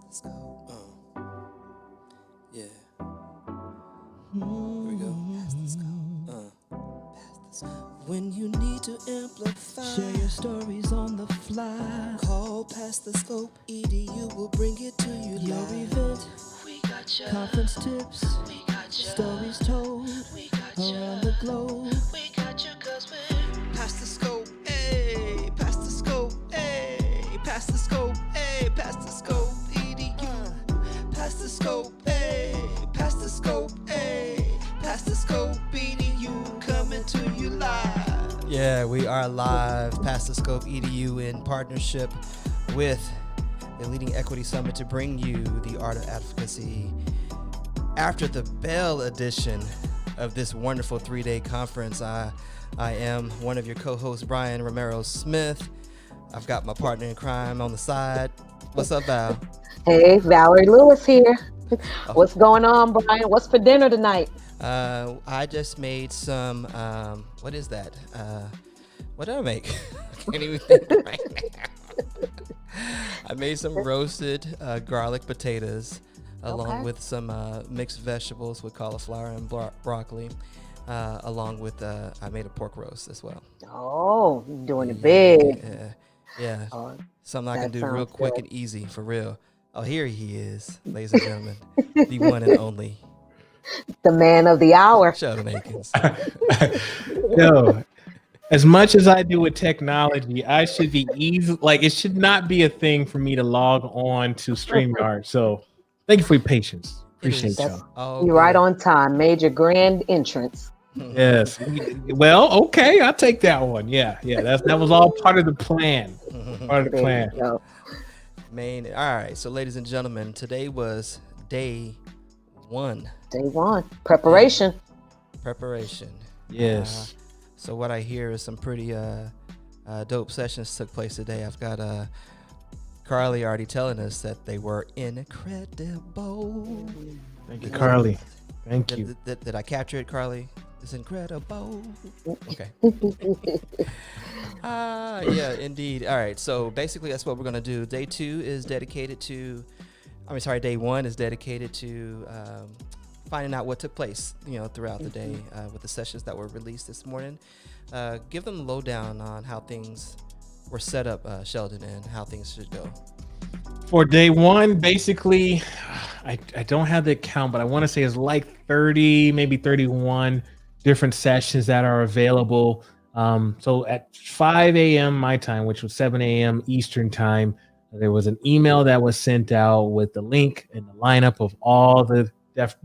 Let's go. Yeah. Here we go. Pass the scope. Pass the scope. When you need to amplify, share your stories on the fly. Call Past the Scope. EDU will bring it to you. Your event. We got you. Conference tips. We got you. Stories told. We got you. Around the globe. We got you 'cause we're Past the Scope. Hey, Past the Scope. Hey, Past the Scope. Hey, Past the Scope. EDU. Past the Scope. Hey, Past the Scope. Hey, Past the Scope. EDU coming to you live. Yeah, we are live. Past the Scope EDU in partnership with the Leading Equity Summit to bring you the Art of Advocacy. After the Bell edition of this wonderful 3-day conference, I am one of your co-hosts, Brian Romero Smith. I've got my partner in crime on the side. What's up, Val? Hey, Valerie Lewis here. What's going on, Brian? What's for dinner tonight? I just made some, what is that? What did I make? I can't even think right now. I made some roasted garlic potatoes along with some mixed vegetables with cauliflower and broccoli, along with, I made a pork roast as well. Oh, you're doing it big. Yeah. Oh, something I can do real quick and easy, for real. Oh, here he is, ladies and gentlemen, the one and only. The man of the hour. Sheldon Eakins. Yo, as much as I do with technology, I should be easy. Like, it should not be a thing for me to log on to StreamYard. So thank you for your patience. Appreciate y'all. You're right on time. Made your grand entrance. Yes. Well, okay. I'll take that one. Yeah. That was all part of the plan. Part of the plan. All right. So, ladies and gentlemen, today was day one. Day one. Preparation. Yes. So what I hear is some pretty dope sessions took place today. I've got Carly already telling us that they were incredible. Thank you, Carly. Thank you. Did I capture it, Carly? It's incredible. Okay. Yeah, indeed. All right. So basically, that's what we're gonna do. Day one is dedicated to finding out what took place, throughout the day with the sessions that were released this morning. Give them the lowdown on how things were set up, Sheldon, and how things should go. For day one, basically, I don't have the count, but I want to say it's like 30, maybe 31 different sessions that are available. So at 5 a.m. my time, which was 7 a.m. Eastern time, there was an email that was sent out with the link and the lineup of all the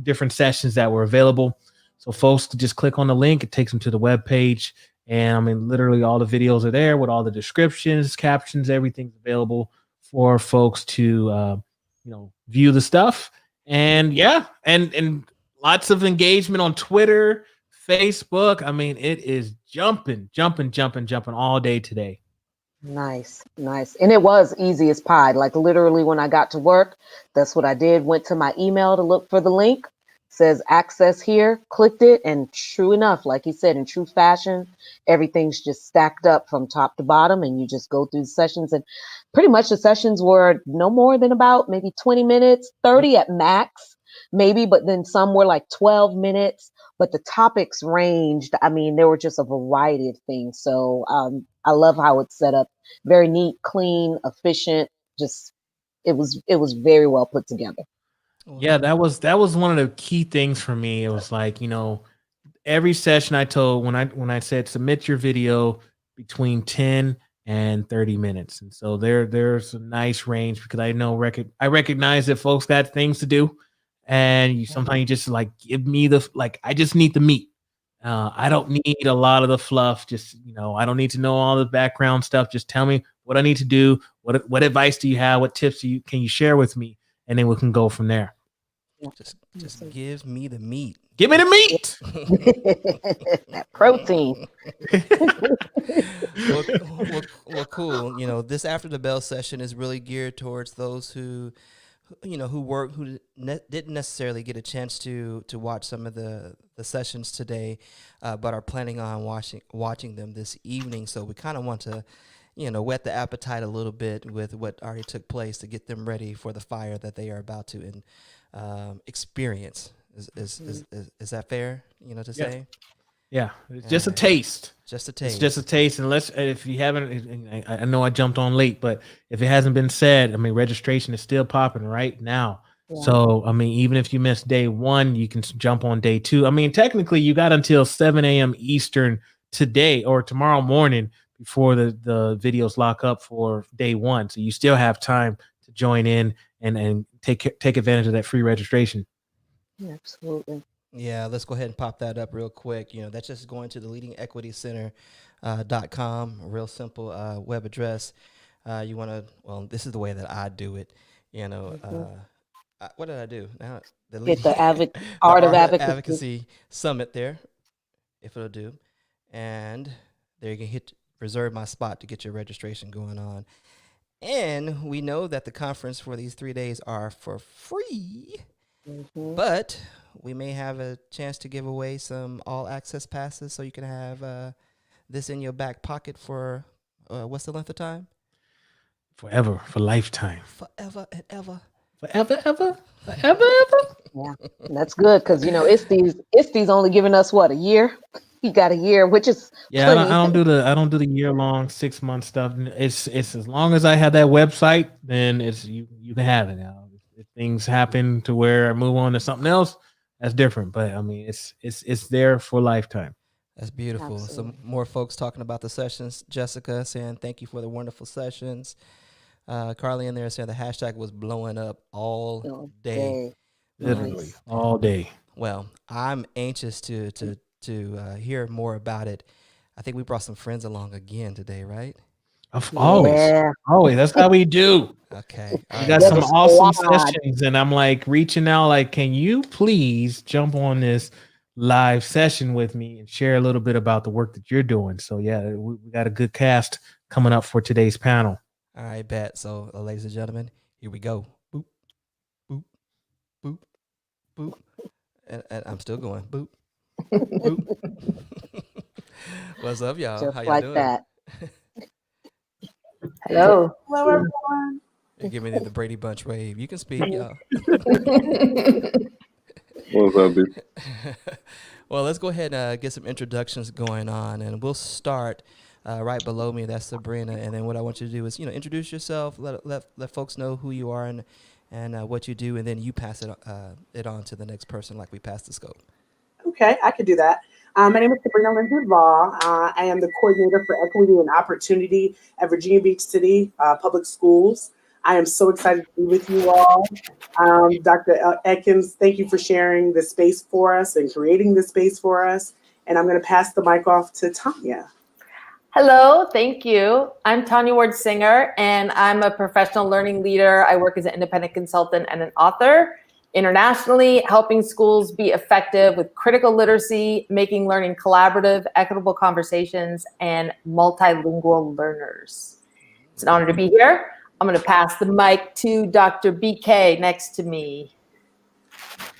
different sessions that were available. So folks could just click on the link. It takes them to the web page. And literally all the videos are there with all the descriptions, captions, everything's available for folks to, view the stuff. And and lots of engagement on Twitter, Facebook. It is jumping all day today. Nice. And it was easy as pie. Like literally when I got to work, that's what I did. Went to my email to look for the link. Says access here, clicked it, and true enough, like he said, in true fashion, everything's just stacked up from top to bottom, and you just go through the sessions. And pretty much the sessions were no more than about maybe 20 minutes, 30 at max, maybe, but then some were like 12 minutes. But the topics ranged. There were just a variety of things. So I love how it's set up. Very neat, clean, efficient. Just it was very well put together. Yeah, that was one of the key things for me. It was like, every session I told when I said submit your video between 10 and 30 minutes. And so there's a nice range because I recognize that folks got things to do. And sometimes you just like give me I just need the meat. I don't need a lot of the fluff. Just, I don't need to know all the background stuff. Just tell me what I need to do. What advice do you have? What tips can you share with me? And then we can go from there. Just give me the meat. Give me the meat. That protein. well, cool. This After the Bell session is really geared towards those who didn't necessarily get a chance to watch some of the sessions today, but are planning on watching them this evening. So we kind of want to, whet the appetite a little bit with what already took place to get them ready for the fire that they are about to experience. Is that fair? To Yeah. say? Yeah, it's All just a right. taste. Just a It's taste. just a taste. Unless if you haven't, I know I jumped on late, but if it hasn't been said, I mean, registration is still popping right now. Yeah. So, I mean, even if you missed day one, you can jump on day two. I mean, technically, you got until 7 a.m. Eastern today or tomorrow morning before the videos lock up for day one. So you still have time to join in and take advantage of that free registration. Absolutely. Yeah, let's go ahead and pop that up real quick. That's just going to the leadingequitycenter.com. Real simple web address. You want to, well, this is the way that I do it. What did I do? Now Get the the art of advocacy summit there, if it'll do. And there you can hit reserve my spot to get your registration going on. And we know that the conference for these 3 days are for free. But we may have a chance to give away some all access passes so you can have this in your back pocket for what's the length of time? Forever, for lifetime. Forever and ever. Forever, ever, forever, ever. Yeah, that's good because It's only giving us what, a year? He got a year, which is Yeah, plenty. I don't do the year long 6 month stuff. It's as long as I have that website, then it's you can have it now. If things happen to where I move on to something else, that's different. But I mean, it's there for lifetime. That's beautiful. Absolutely. Some more folks talking about the sessions. Jessica saying thank you for the wonderful sessions. Carly in there saying the hashtag was blowing up all day. Literally Nice. all day. Well, I'm anxious to hear more about it. I think we brought some friends along again today, right? Yeah. Always. That's how we do. Okay. We got There's some a awesome squad. sessions, and I'm like reaching out, like, can you please jump on this live session with me and share a little bit about the work that you're doing? So yeah, we got a good cast coming up for today's panel. All right, bet. So, ladies and gentlemen, here we go. Boop, boop, boop, boop. And I'm still going. Boop, boop. What's up, y'all? Just How y'all like doing? that. Hello. Hello, everyone. Give me the Brady Bunch wave. You can speak, y'all. What's up, dude? Well, let's go ahead and get some introductions going on, and we'll start right below me. That's Sabrina, and then what I want you to do is, introduce yourself, let folks know who you are and what you do, and then you pass it on to the next person, like we passed the scope. Okay, I could do that. My name is Sabrina Lindsay Law. I am the coordinator for equity and opportunity at Virginia Beach City Public Schools. I am so excited to be with you all. Dr. Eakins, thank you for sharing the space for us and creating the space for us. And I'm going to pass the mic off to Tanya. Hello, thank you. I'm Tanya Ward Singer, and I'm a professional learning leader. I work as an independent consultant and an author internationally, helping schools be effective with critical literacy, making learning collaborative, equitable conversations, and multilingual learners. It's an honor to be here. I'm going to pass the mic to Dr. BK next to me.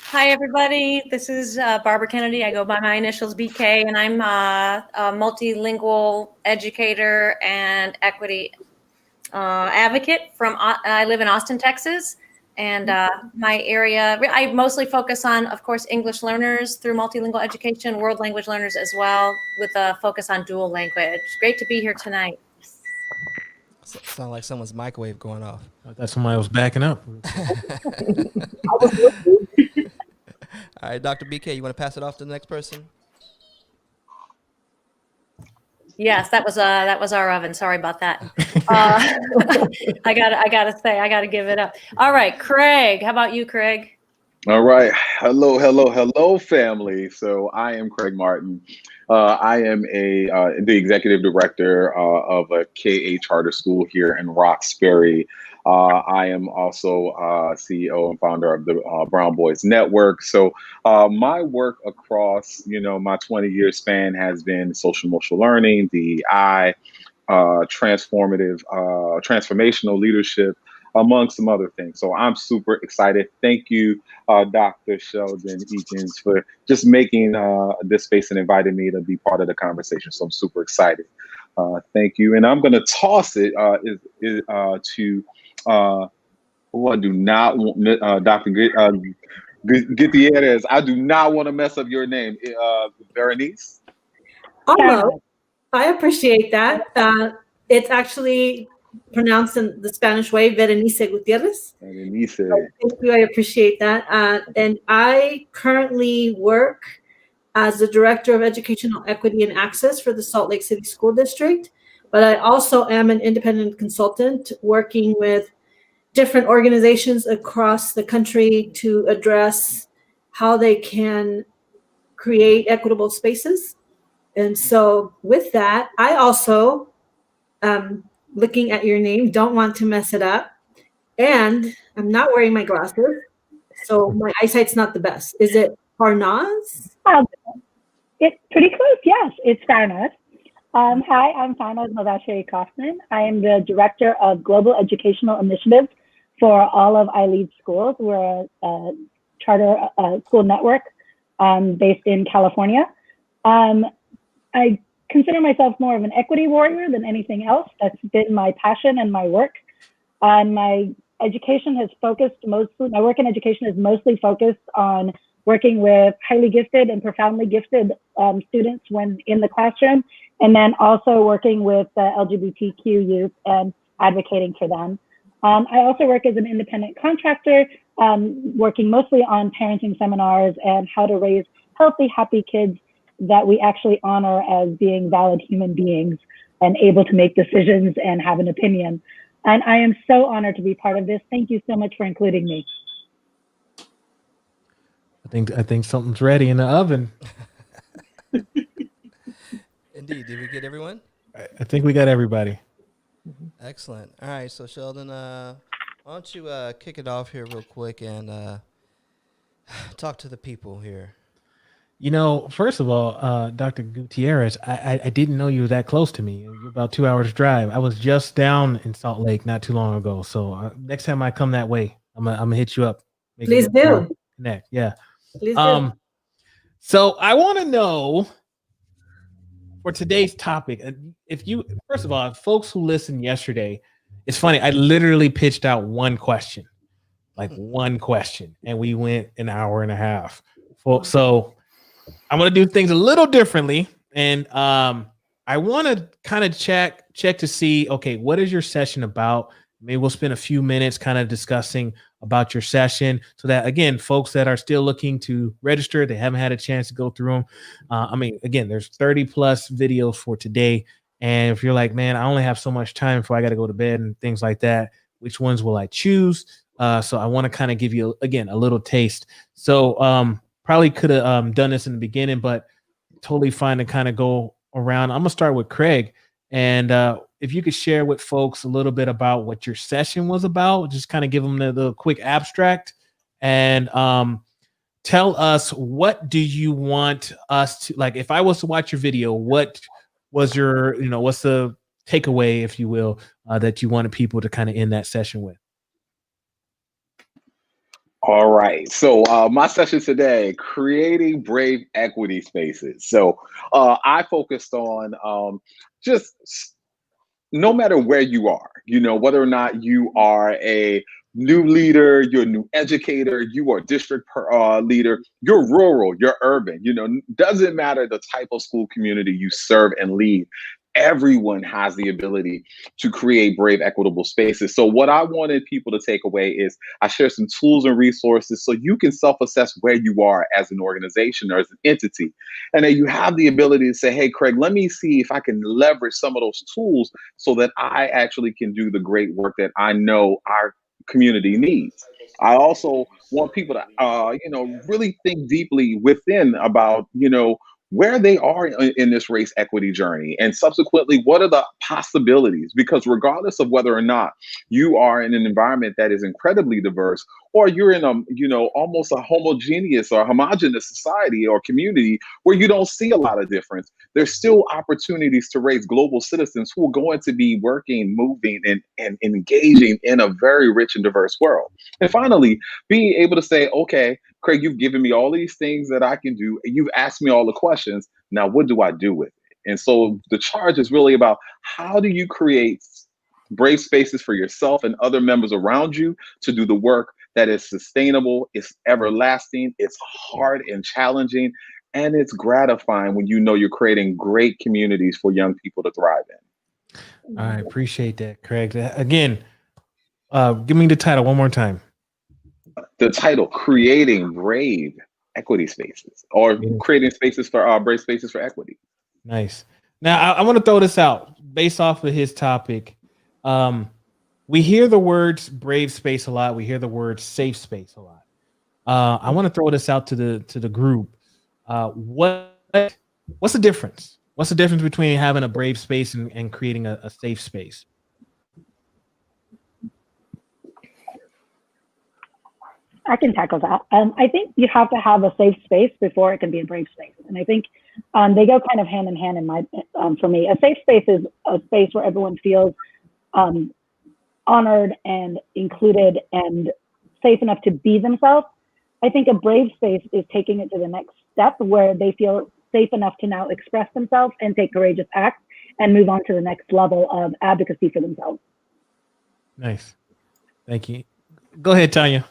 Hi, everybody. This is Barbara Kennedy. I go by my initials BK, and I'm a multilingual educator and equity advocate. I live in Austin, Texas, and my area, I mostly focus on, of course, English learners through multilingual education, world language learners as well, with a focus on dual language. Great to be here tonight. Sound like someone's microwave going off. I thought somebody was backing up. All right, Dr. BK, you want to pass it off to the next person? Yes, that was our oven. Sorry about that. I gotta give it up. All right, Craig, how about you, Craig? All right. Hello, family. So I am Craig Martin. I am the executive director of a KA charter school here in Roxbury. I am also CEO and founder of the Brown Boys Network. So my work across, my 20-year span has been social emotional learning, DEI, transformational leadership, among some other things. So I'm super excited. Thank you, Dr. Sheldon Eakins, for just making this space and inviting me to be part of the conversation. So I'm super excited. Thank you. And I'm going to toss it to who I do not want, Dr. Gutierrez. I do not want to mess up your name, Berenice. Almost. I appreciate that. It's actually pronounced in the Spanish way, Berenice Gutierrez. Berenice. Thank you. I appreciate that. And I currently work as the Director of Educational Equity and Access for the Salt Lake City School District. But I also am an independent consultant working with different organizations across the country to address how they can create equitable spaces. And so with that, I also, looking at your name, don't want to mess it up. And I'm not wearing my glasses, so my eyesight's not the best. Is it Farnaz? It's pretty close, yes. It's Farnaz. Hi, I'm Farnaz Mobasher Kaufman. I am the Director of Global Educational Initiatives for all of iLead schools. We're a charter school network based in California. I consider myself more of an equity warrior than anything else. That's been my passion and my work. My education has focused mostly, my work in education is mostly focused on working with highly gifted and profoundly gifted students when in the classroom, and then also working with LGBTQ youth and advocating for them. I also work as an independent contractor, working mostly on parenting seminars and how to raise healthy, happy kids that we actually honor as being valid human beings and able to make decisions and have an opinion. And I am so honored to be part of this. Thank you so much for including me. I think something's ready in the oven. Indeed. Did we get everyone? I think we got everybody. Excellent. All right. So Sheldon, why don't you kick it off here real quick and talk to the people here. You know, first of all, Dr. Gutierrez, I didn't know you were that close to me. You're about 2 hours drive. I was just down in Salt Lake not too long ago. So next time I come that way, I'm gonna hit you up. Please do. Connect. Yeah. Please do. So I want to know for today's topic, if you, first of all, folks who listened yesterday, it's funny. I literally pitched out one question, and we went an hour and a half. So I'm going to do things a little differently. And I want to kind of check to see, okay, what is your session about? Maybe we'll spend a few minutes kind of discussing about your session so that, again, folks that are still looking to register, they haven't had a chance to go through them. I mean, again, there's 30 plus videos for today. And if you're like, man, I only have so much time before I got to go to bed and things like that, which ones will I choose? So I want to kind of give you, again, a little taste. So probably could have done this in the beginning, but totally fine to kind of go around. I'm going to start with Craig. And if you could share with folks a little bit about what your session was about, just kind of give them the quick abstract and tell us, what do you want us to, like, if I was to watch your video, what was your, what's the takeaway, if you will, that you wanted people to kind of end that session with? All right. So my session today, creating brave equity spaces. So I focused on just no matter where you are, whether or not you are a new leader, you're a new educator, you are district leader, you're rural, you're urban, doesn't matter the type of school community you serve and lead. Everyone has the ability to create brave, equitable spaces. So what I wanted people to take away is I share some tools and resources so you can self-assess where you are as an organization or as an entity. And then you have the ability to say, hey, Craig, let me see if I can leverage some of those tools so that I actually can do the great work that I know our community needs. I also want people to, really think deeply within about, where they are in this race equity journey, and subsequently, what are the possibilities? Because regardless of whether or not you are in an environment that is incredibly diverse, or you're in almost a homogeneous or homogenous society or community where you don't see a lot of difference, there's still opportunities to raise global citizens who are going to be working, moving, and engaging in a very rich and diverse world. And finally, being able to say, okay, Craig, you've given me all these things that I can do. You've asked me all the questions. Now, what do I do with it? And so the charge is really about how do you create brave spaces for yourself and other members around you to do the work that is sustainable, it's everlasting, it's hard and challenging, and it's gratifying when you know you're creating great communities for young people to thrive in. I appreciate that, Craig. Again, give me the title one more time. The title, Creating Brave Equity Spaces, or creating spaces for brave spaces for equity. Nice. Now, I want to throw this out based off of his topic. We hear the words brave space a lot. We hear the word safe space a lot. I want to throw this out to the group. What's the difference? What's the difference between having a brave space and creating a safe space? I can tackle that. I think you have to have a safe space before it can be a brave space. And I think they go kind of hand in hand for me. A safe space is a space where everyone feels honored and included and safe enough to be themselves. I think a brave space is taking it to the next step where they feel safe enough to now express themselves and take courageous acts and move on to the next level of advocacy for themselves. Nice. Thank you. Go ahead, Tanya.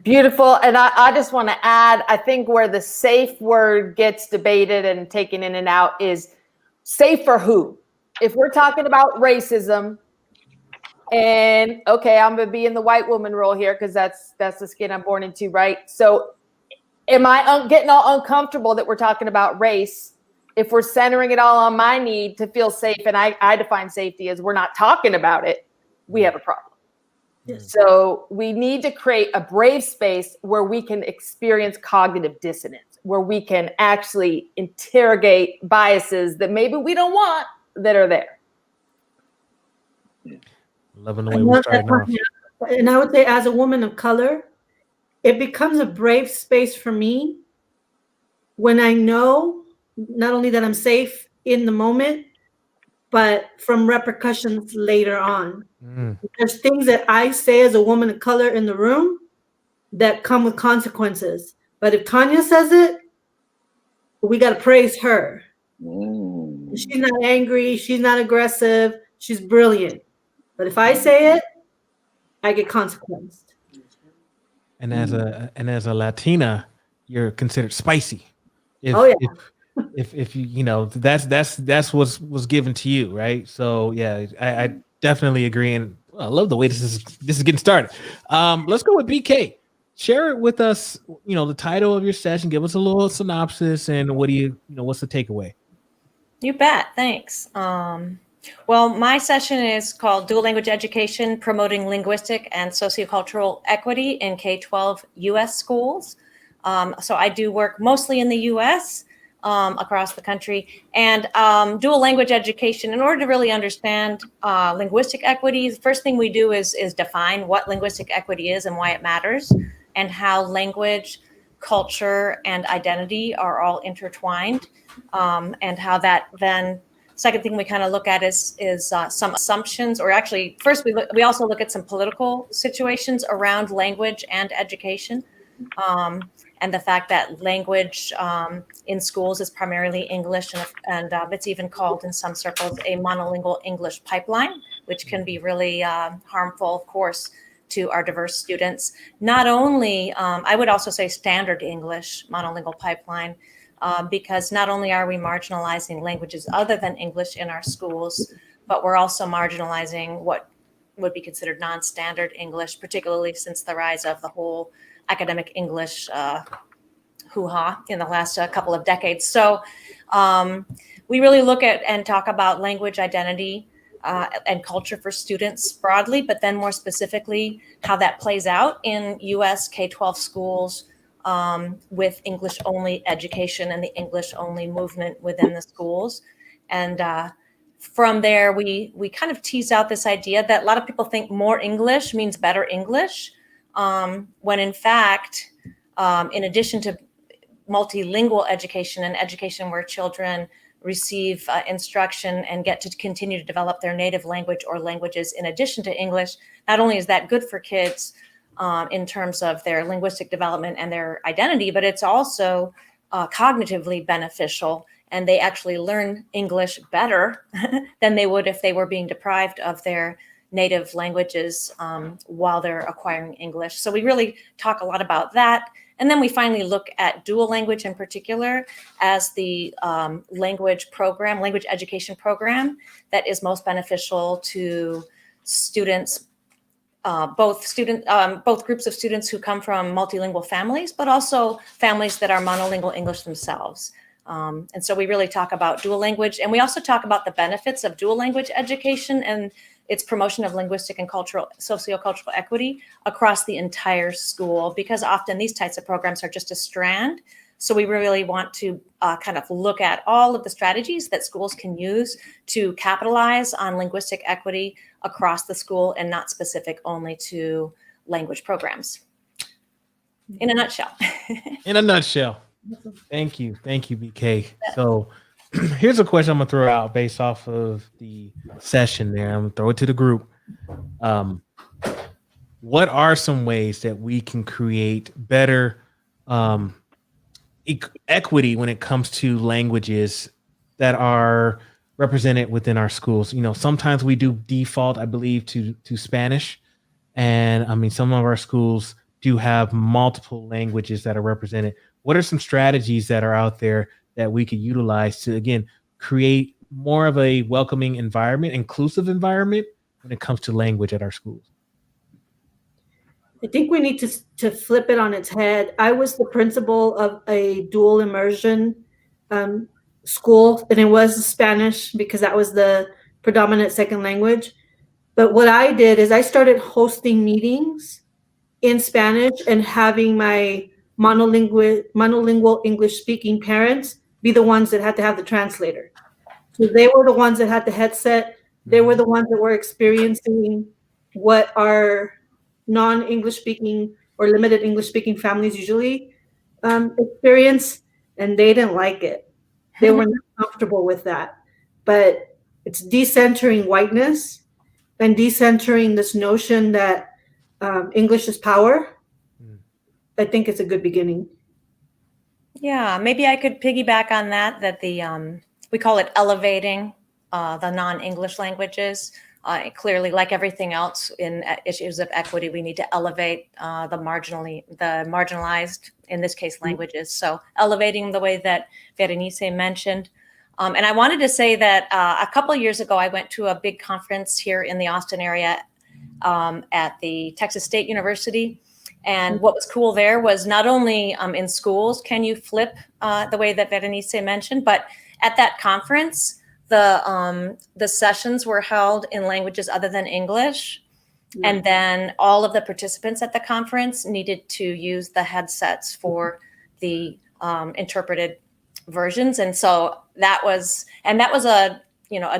Beautiful. And I just want to add, I think where the safe word gets debated and taken in and out is safe for who? If we're talking about racism, and okay, I'm going to be in the white woman role here because that's the skin I'm born into, right? So am I getting all uncomfortable that we're talking about race if we're centering it all on my need to feel safe? And I define safety as we're not talking about it. We have a problem. So we need to create a brave space where we can experience cognitive dissonance, where we can actually interrogate biases that maybe we don't want that are there. Loving the way we're starting off. And I would say as a woman of color, it becomes a brave space for me when I know not only that I'm safe in the moment, but from repercussions later on. There's things that I say as a woman of color in the room that come with consequences. But if Tanya says it, we got to praise her. She's not angry. She's not aggressive. She's brilliant. But if I say it, I get consequenced. And as a Latina, you're considered spicy. If you know that's what's given to you, right? So yeah, I definitely agree, and I love the way this is getting started. Let's go with BK. Share it with us. You know, the title of your session. Give us a little synopsis, and what's the takeaway? You bet. Thanks. Well, my session is called Dual Language Education, Promoting Linguistic and Sociocultural Equity in K-12 U.S. Schools. So I do work mostly in the U.S., across the country, and dual language education. In order to really understand linguistic equity, the first thing we do is define what linguistic equity is and why it matters, and how language, culture, and identity are all intertwined, and how that then. Second thing we kind of look at is some assumptions, or actually, first we also look at some political situations around language and education. And the fact that language in schools is primarily English, and it's even called in some circles a monolingual English pipeline, which can be really harmful, of course, to our diverse students. Not only, I would also say standard English monolingual pipeline, because not only are we marginalizing languages other than English in our schools, but we're also marginalizing what would be considered non-standard English, particularly since the rise of the whole academic English hoo-ha in the last couple of decades. So we really look at and talk about language identity and culture for students broadly, but then more specifically how that plays out in US K-12 schools with English-only education and the English-only movement within the schools. And from there, we kind of tease out this idea that a lot of people think more English means better English, when in fact, in addition to multilingual education and education where children receive instruction and get to continue to develop their native language or languages in addition to English, not only is that good for kids in terms of their linguistic development and their identity, but it's also cognitively beneficial and they actually learn English better than they would if they were being deprived of their native languages while they're acquiring English. So we really talk a lot about that. And then we finally look at dual language in particular as the language education program that is most beneficial to students, both groups of students who come from multilingual families, but also families that are monolingual English themselves. And so we really talk about dual language, and we also talk about the benefits of dual language education and its promotion of linguistic and sociocultural equity across the entire school, because often these types of programs are just a strand. So we really want to kind of look at all of the strategies that schools can use to capitalize on linguistic equity across the school and not specific only to language programs. In a nutshell. In a nutshell. Thank you, BK. So here's a question I'm gonna throw out based off of the session there. I'm gonna throw it to the group. What are some ways that we can create better equity when it comes to languages that are represented within our schools? You know, sometimes we do default, I believe, to Spanish, and I mean, some of our schools do have multiple languages that are represented. What are some strategies that are out there that we could utilize to, again, create more of a welcoming environment, inclusive environment when it comes to language at our schools? I think we need to flip it on its head. I was the principal of a dual immersion school, and it was Spanish because that was the predominant second language. But what I did is I started hosting meetings in Spanish and having my monolingual English-speaking parents be the ones that had to have the translator. So they were the ones that had the headset. They were the ones that were experiencing what our non-English speaking or limited English speaking families usually experience, and they didn't like it. They were not comfortable with that. But it's decentering whiteness and decentering this notion that English is power. I think it's a good beginning. Yeah, maybe I could piggyback on that the we call it elevating the non-English languages. Clearly, like everything else in issues of equity, we need to elevate the marginalized, in this case, languages. So elevating the way that Berenice mentioned. And I wanted to say that a couple of years ago, I went to a big conference here in the Austin area at the Texas State University. And what was cool there was not only in schools can you flip the way that Berenice mentioned, but at that conference, the sessions were held in languages other than English. Mm-hmm. And then all of the participants at the conference needed to use the headsets for the interpreted versions. And so that was a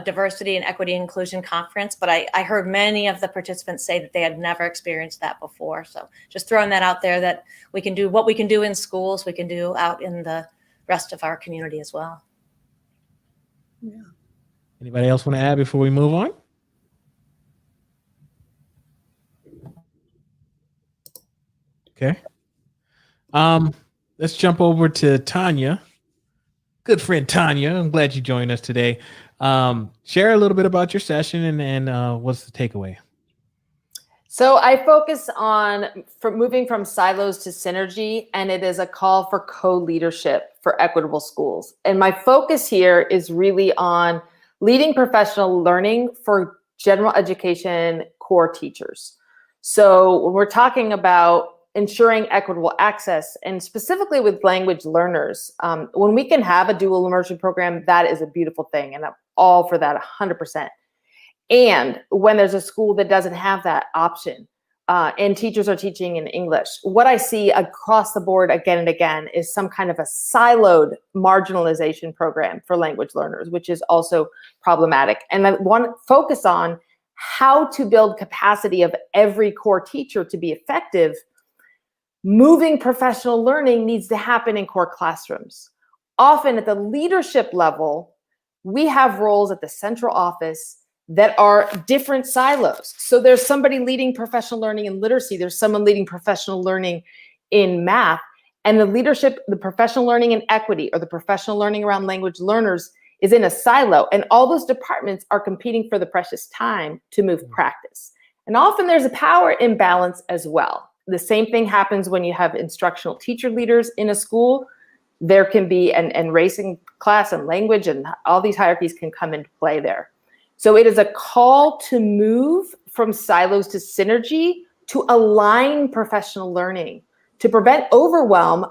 diversity and equity inclusion conference, but I heard many of the participants say that they had never experienced that before. So just throwing that out there, that we can do what we can do in schools, we can do out in the rest of our community as well. Yeah. Anybody else want to add before we move on? Okay. Let's jump over to Tanya. Good friend Tanya, I'm glad you joined us today. Share a little bit about your session and what's the takeaway? So I focus on moving from silos to synergy, and it is a call for co-leadership for equitable schools. And my focus here is really on leading professional learning for general education core teachers. So when we're talking about ensuring equitable access, and specifically with language learners, when we can have a dual immersion program, that is a beautiful thing, and I'm all for that 100%. And when there's a school that doesn't have that option, and teachers are teaching in English, what I see across the board again and again is some kind of a siloed marginalization program for language learners, which is also problematic. And I want to focus on how to build capacity of every core teacher to be effective. Moving professional learning needs to happen in core classrooms. Often at the leadership level, we have roles at the central office that are different silos. So there's somebody leading professional learning in literacy, there's someone leading professional learning in math, And the leadership, the professional learning and equity, or the professional learning around language learners, is in a silo. And all those departments are competing for the precious time to move practice. And often there's a power imbalance as well. The same thing happens when you have instructional teacher leaders in a school. There can be, and race in class and language and all these hierarchies can come into play there. So it is a call to move from silos to synergy, to align professional learning, to prevent overwhelm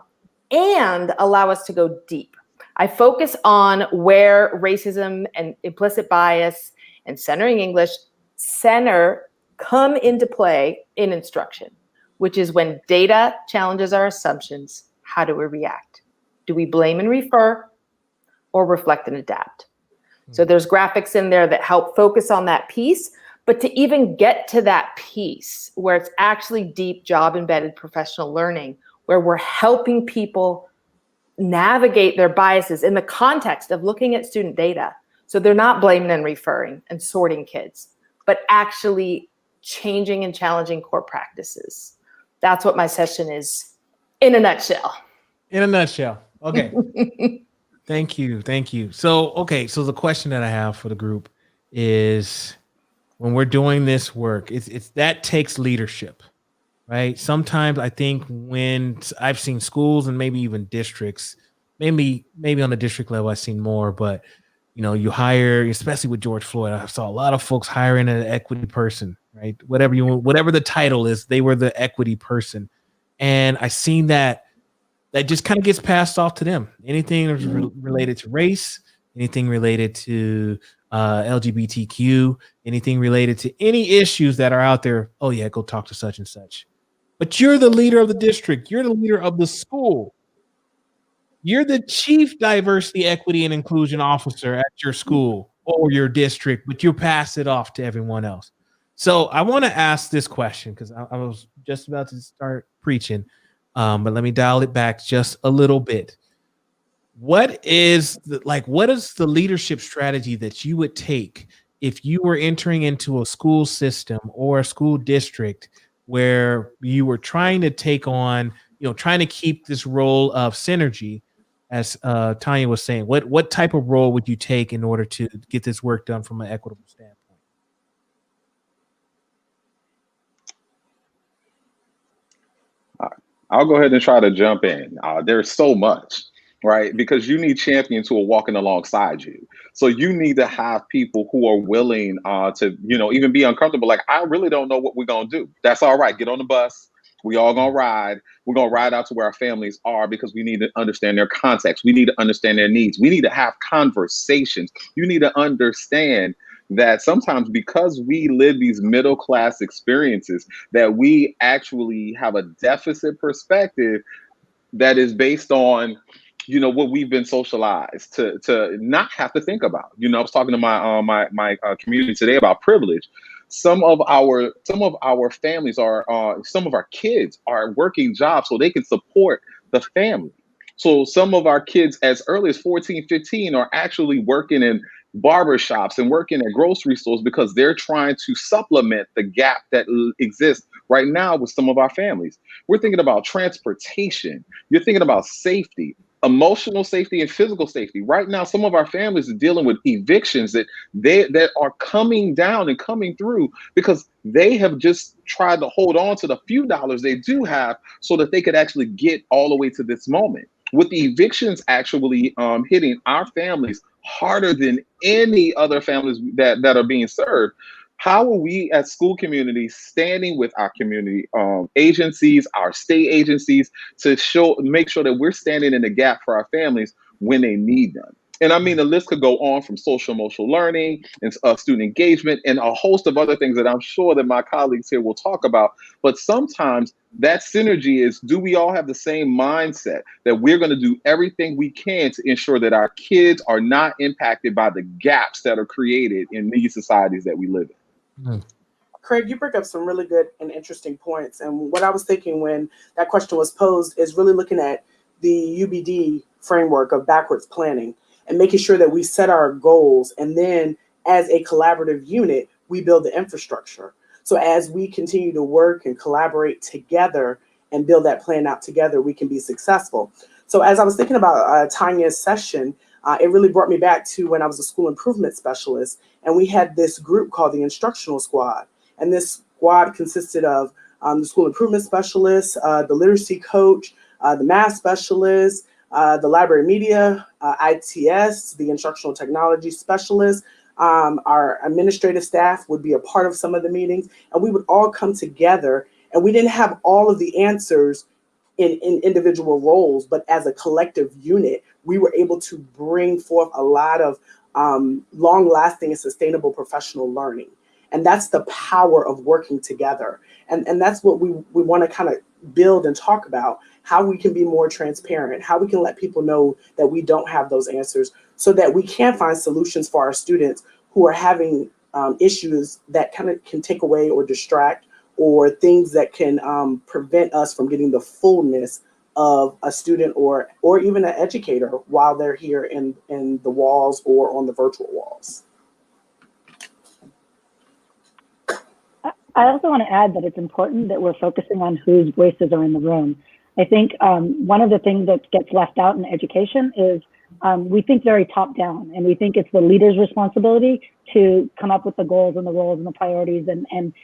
and allow us to go deep. I focus on where racism and implicit bias and centering English come into play in instruction, which is when data challenges our assumptions. How do we react? Do we blame and refer or reflect and adapt? So there's graphics in there that help focus on that piece, but to even get to that piece where it's actually deep job embedded professional learning, where we're helping people navigate their biases in the context of looking at student data. So they're not blaming and referring and sorting kids, but actually changing and challenging core practices. That's what my session is in a nutshell. In a nutshell. Okay. Thank you. Thank you. So, okay. So the question that I have for the group is, when we're doing this work, it's that takes leadership, right? Sometimes I think when I've seen schools and maybe even districts, maybe on the district level, I've seen more, but you know, you hire, especially with George Floyd, I saw a lot of folks hiring an equity person, right? Whatever the title is, they were the equity person. And I seen that just kind of gets passed off to them. Anything related to race, anything related to LGBTQ, anything related to any issues that are out there. Oh yeah, go talk to such and such. But you're the leader of the district. You're the leader of the school. You're the chief diversity, equity, and inclusion officer at your school or your district, but you pass it off to everyone else. So I want to ask this question because I was just about to start preaching, but let me dial it back just a little bit. What is the leadership strategy that you would take if you were entering into a school system or a school district where you were trying to take on, trying to keep this role of synergy, as Tanya was saying? What type of role would you take in order to get this work done from an equitable standpoint? I'll go ahead and try to jump in. There's so much, right? Because you need champions who are walking alongside you. So you need to have people who are willing to, even be uncomfortable. Like, I really don't know what we're going to do. That's all right. Get on the bus. We all going to ride. We're going to ride out to where our families are because we need to understand their context. We need to understand their needs. We need to have conversations. You need to understand that sometimes because we live these middle class experiences, that we actually have a deficit perspective that is based on, what we've been socialized to not have to think about. I was talking to my community today about privilege. Some of our families some of our kids are working jobs so they can support the family. So some of our kids as early as 14, 15 are actually working in barbershops and working at grocery stores because they're trying to supplement the gap that exists right now with some of our families. We're thinking about transportation. You're thinking about safety, emotional safety and physical safety. Right now, some of our families are dealing with evictions that are coming down and coming through because they have just tried to hold on to the few dollars they do have so that they could actually get all the way to this moment. With the evictions actually hitting our families harder than any other families that are being served, how are we as school communities standing with our community agencies, our state agencies, to make sure that we're standing in the gap for our families when they need them? And I mean, the list could go on from social emotional learning and student engagement and a host of other things that I'm sure that my colleagues here will talk about. But sometimes that synergy is, do we all have the same mindset that we're going to do everything we can to ensure that our kids are not impacted by the gaps that are created in these societies that we live in? Mm. Craig, you bring up some really good and interesting points. And what I was thinking when that question was posed is really looking at the UBD framework of backwards planning and making sure that we set our goals. And then as a collaborative unit, we build the infrastructure. So as we continue to work and collaborate together and build that plan out together, we can be successful. So as I was thinking about Tanya's session, it really brought me back to when I was a school improvement specialist, and we had this group called the Instructional Squad. And this squad consisted of the school improvement specialist, the literacy coach, the math specialist, the library media, ITS, the instructional technology specialist. Our administrative staff would be a part of some of the meetings, and we would all come together, and we didn't have all of the answers in individual roles, but as a collective unit, we were able to bring forth a lot of long-lasting and sustainable professional learning. And that's the power of working together. And that's what we want to kind of build and talk about, how we can be more transparent, how we can let people know that we don't have those answers, so that we can find solutions for our students who are having issues that kind of can take away or distract, or things that can prevent us from getting the fullness of a student or even an educator while they're here in the walls or on the virtual walls. I also want to add that it's important that we're focusing on whose voices are in the room. I think one of the things that gets left out in education is we think very top down, and we think it's the leader's responsibility to come up with the goals and the roles and the priorities and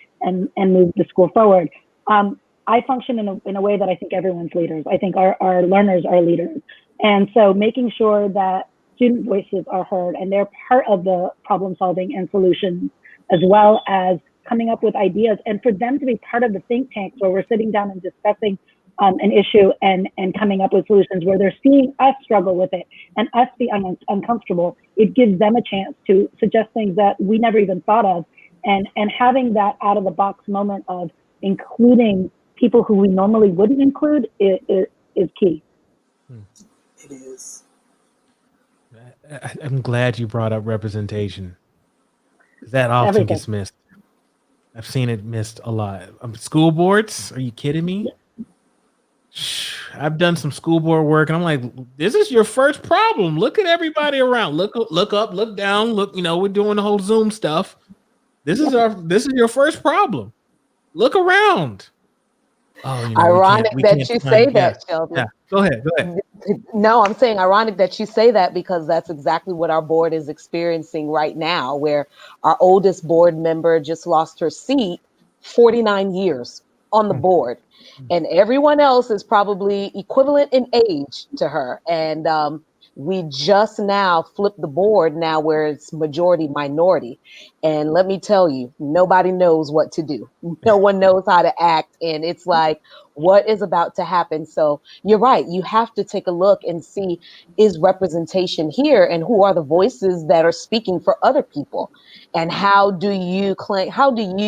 move the school forward. I function in a way that I think everyone's leaders. I think our learners are leaders. And so making sure that student voices are heard and they're part of the problem solving and solutions, as well as coming up with ideas, and for them to be part of the think tanks where we're sitting down and discussing an issue and coming up with solutions, where they're seeing us struggle with it and us be uncomfortable. It gives them a chance to suggest things that we never even thought of, and having that out of the box moment of including people who we normally wouldn't include is key. It is. I'm glad you brought up representation. That often gets missed. I've seen it missed a lot. School boards? Are you kidding me? I've done some school board work, and I'm like, this is your first problem. Look at everybody around. Look up, look down. Look, we're doing the whole Zoom stuff. This is your first problem. Look around. Oh, ironic that you say that, Sheldon. Yeah, go ahead. No, I'm saying ironic that you say that, because that's exactly what our board is experiencing right now, where our oldest board member just lost her seat, 49 years on the board, and everyone else is probably equivalent in age to her. And we just now flipped the board now where it's majority minority. And let me tell you, nobody knows what to do. No one knows how to act. And it's like, what is about to happen? So you're right. You have to take a look and see, is representation here, and who are the voices that are speaking for other people? And how do you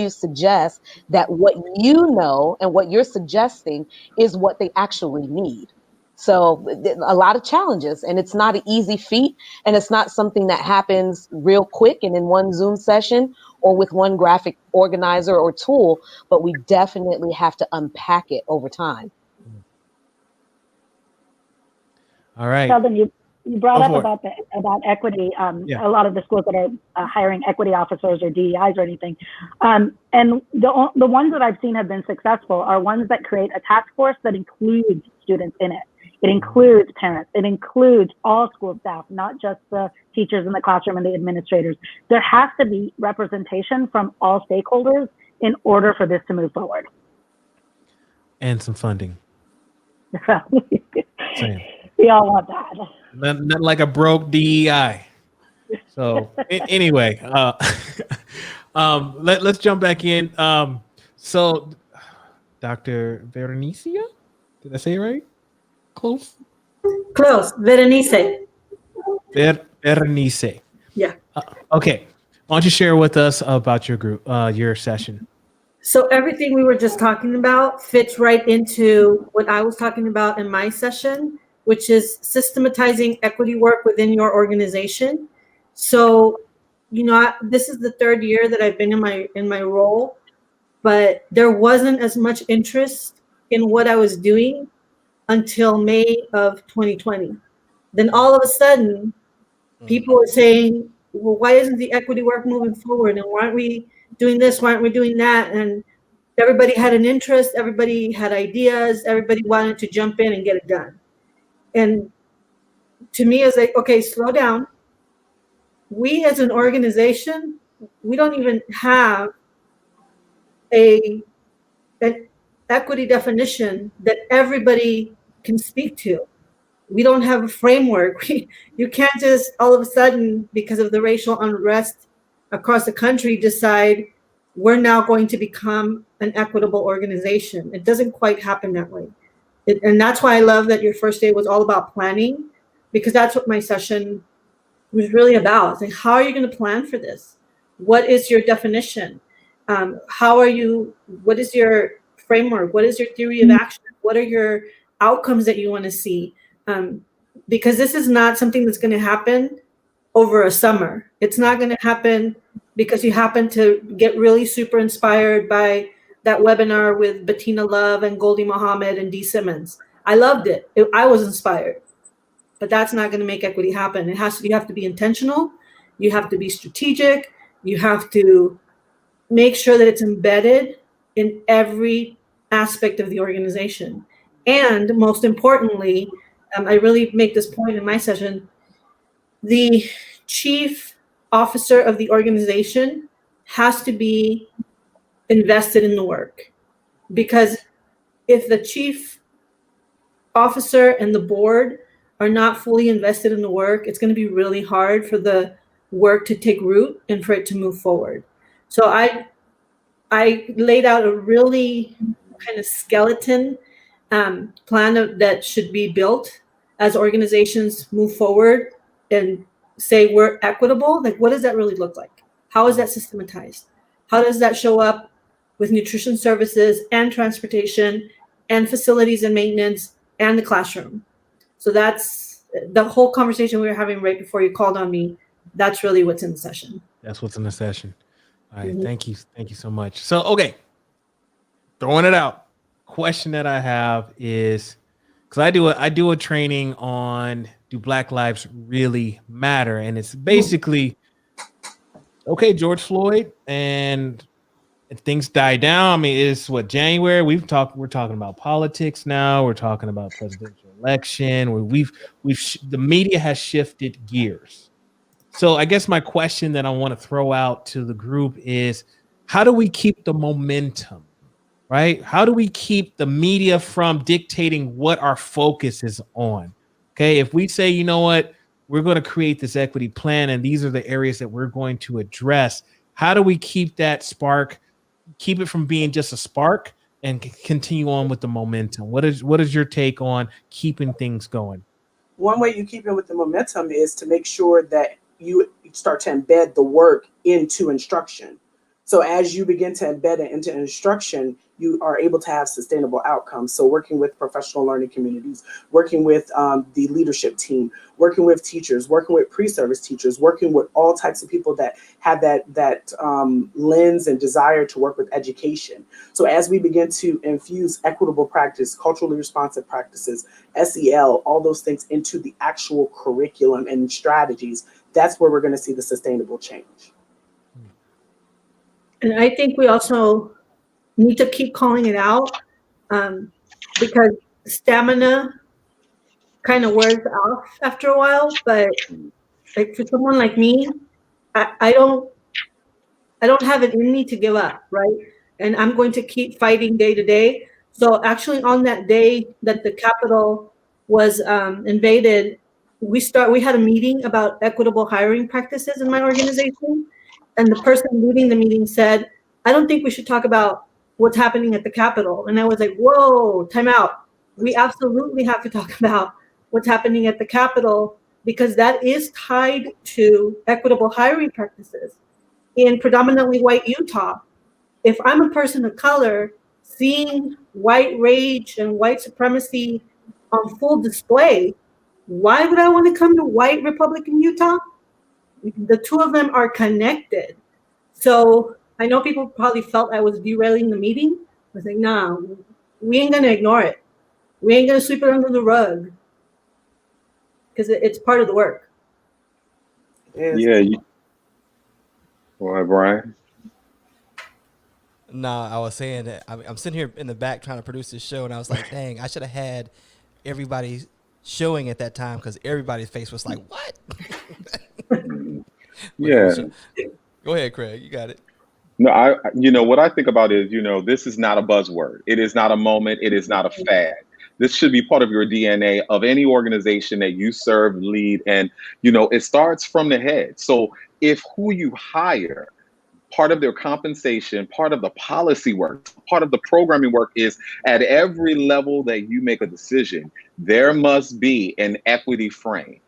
suggest that what you know and what you're suggesting is what they actually need? So a lot of challenges, and it's not an easy feat, and it's not something that happens real quick and in one Zoom session or with one graphic organizer or tool, but we definitely have to unpack it over time. All right. Sheldon, you brought up about equity. Yeah. A lot of the schools that are hiring equity officers or DEIs or anything. And the ones that I've seen have been successful are ones that create a task force that includes students in it. It includes parents. It includes all school staff, not just the teachers in the classroom and the administrators. There has to be representation from all stakeholders in order for this to move forward. And some funding. Same. We all want that. Not like a broke DEI. So anyway, let's jump back in. So Dr. Berenicia, did I say it right? Close, Berenice. Berenice. Yeah. Okay. Why don't you share with us about your group, your session? So everything we were just talking about fits right into what I was talking about in my session, which is systematizing equity work within your organization. So, this is the third year that I've been in my role, but there wasn't as much interest in what I was doing until May of 2020. Then all of a sudden, people were saying, well, why isn't the equity work moving forward? And why aren't we doing this? Why aren't we doing that? And everybody had an interest, everybody had ideas, everybody wanted to jump in and get it done. And to me, it's like, okay, slow down. We as an organization, we don't even have an equity definition that everybody can speak to. We don't have a framework. You can't just all of a sudden, because of the racial unrest across the country, decide we're now going to become an equitable organization. It doesn't quite happen that way. And that's why I love that your first day was all about planning, because that's what my session was really about. It's like, how are you going to plan for this? What is your definition? What is your framework? What is your theory of action? What are your outcomes that you want to see? Because this is not something that's going to happen over a summer. It's not going to happen because you happen to get really super inspired by that webinar with Bettina Love and Goldie Mohammed and Dee Simmons. I loved it. I was inspired. But that's not going to make equity happen. You have to be intentional. You have to be strategic. You have to make sure that it's embedded in every aspect of the organization. And most importantly, I really make this point in my session, the chief officer of the organization has to be invested in the work. Because if the chief officer and the board are not fully invested in the work, it's going to be really hard for the work to take root and for it to move forward. So I laid out a really kind of skeleton plan that should be built as organizations move forward and say we're equitable. Like, what does that really look like? How is that systematized? How does that show up with nutrition services and transportation and facilities and maintenance and the classroom? So that's the whole conversation we were having right before you called on me. That's really what's in the session. That's what's in the session. All right. Thank you. Thank you so much. So, okay. Throwing it out. Question that I have is, because I do a training on, do Black Lives Really Matter? And it's basically, okay, George Floyd, and things die down. I mean, it's what, January? We're talking about politics now. We're talking about presidential election. The media has shifted gears. So I guess my question that I want to throw out to the group is, how do we keep the momentum, right? How do we keep the media from dictating what our focus is on? Okay, if we say, you know what, we're going to create this equity plan and these are the areas that we're going to address, how do we keep that spark, keep it from being just a spark and continue on with the momentum? What is your take on keeping things going? One way you keep it with the momentum is to make sure that you start to embed the work into instruction. So as you begin to embed it into instruction, you are able to have sustainable outcomes. So working with professional learning communities, working with the leadership team, working with teachers, working with pre-service teachers, working with all types of people that have that lens and desire to work with education. So as we begin to infuse equitable practice, culturally responsive practices, SEL, all those things into the actual curriculum and strategies, that's where we're going to see the sustainable change. And I think we also need to keep calling it out because stamina kind of wears off after a while. But like for someone like me, I don't have it in me to give up, right? And I'm going to keep fighting day to day. So actually, on that day that the Capitol was invaded, we had a meeting about equitable hiring practices in my organization. And the person leading the meeting said, I don't think we should talk about what's happening at the Capitol. And I was like, whoa, time out. We absolutely have to talk about what's happening at the Capitol because that is tied to equitable hiring practices in predominantly white Utah. If I'm a person of color, seeing white rage and white supremacy on full display, why would I want to come to white Republican Utah? The two of them are connected. So I know people probably felt I was derailing the meeting. I was like, nah, we ain't gonna ignore it. We ain't gonna sweep it under the rug because it's part of the work. Yeah. Go ahead, Brian. No, I was saying that I'm sitting here in the back trying to produce this show, and I was like, dang, I should have had everybody showing at that time because everybody's face was like, what? Yeah. Go ahead, Craig. You got it. No, what I think about is, this is not a buzzword. It is not a moment. It is not a fad. This should be part of your DNA of any organization that you serve, lead, and, it starts from the head. So if who you hire, part of their compensation, part of the policy work, part of the programming work is at every level that you make a decision, there must be an equity frame.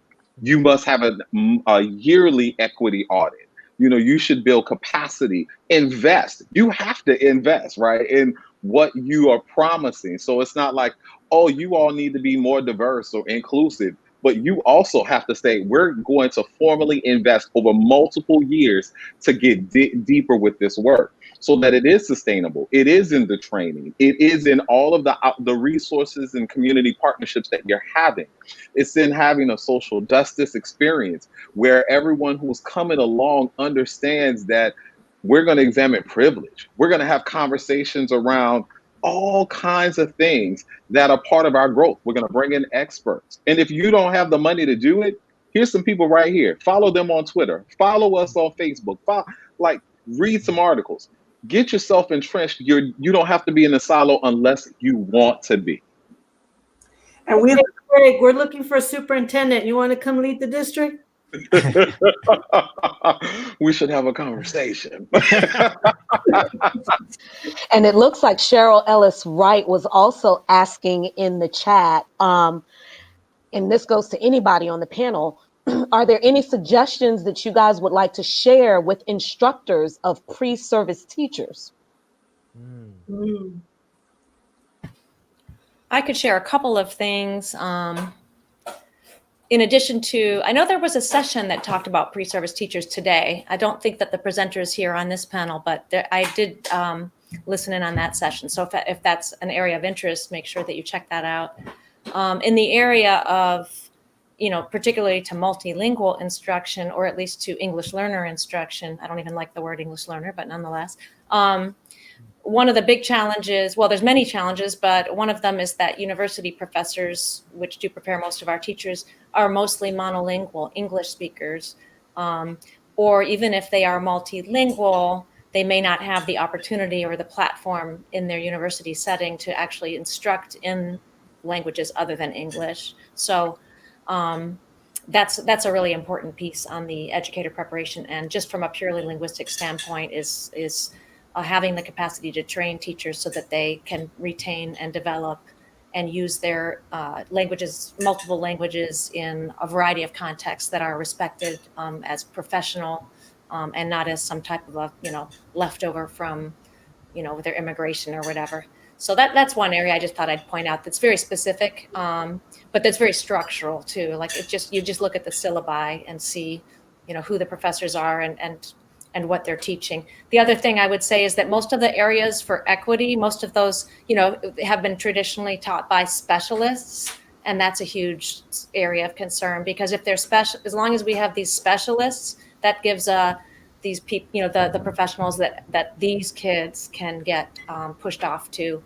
You must have a yearly equity audit. You should build capacity, invest. You have to invest, right, in what you are promising. So it's not like, oh, you all need to be more diverse or inclusive. But you also have to say, we're going to formally invest over multiple years to get deeper with this work so that it is sustainable. It is in the training. It is in all of the resources and community partnerships that you're having. It's in having a social justice experience where everyone who's coming along understands that we're going to examine privilege. We're going to have conversations around all kinds of things that are part of our growth. We're going to bring in experts. And if you don't have the money to do it, here's some people right here. Follow them on Twitter. Follow us on Facebook. Read some articles. Get yourself entrenched. You don't have to be in a silo unless you want to be. And we're looking for a superintendent. You want to come lead the district? We should have a conversation. And it looks like Cheryl Ellis Wright was also asking in the chat, and this goes to anybody on the panel, are there any suggestions that you guys would like to share with instructors of pre-service teachers? I could share a couple of things. In addition to, I know there was a session that talked about pre-service teachers today. I don't think that the presenter is here on this panel, but I did listen in on that session. So if that's an area of interest, make sure that you check that out. In the area of, particularly to multilingual instruction, or at least to English learner instruction, I don't even like the word English learner, but nonetheless, one of the big challenges, well, there's many challenges, but one of them is that university professors, which do prepare most of our teachers, are mostly monolingual English speakers. Or even if they are multilingual, they may not have the opportunity or the platform in their university setting to actually instruct in languages other than English. So that's a really important piece on the educator preparation. And just from a purely linguistic standpoint is having the capacity to train teachers so that they can retain and develop and use their languages, multiple languages in a variety of contexts that are respected as professional and not as some type of a, leftover from, their immigration or whatever. So that's one area I just thought I'd point out that's very specific, but that's very structural too. Like you just look at the syllabi and see, who the professors are and what they're teaching. The other thing I would say is that most of the areas for equity, most of those, have been traditionally taught by specialists. And that's a huge area of concern because if they're special, as long as we have these specialists, that gives these people, the professionals that these kids can get pushed off to,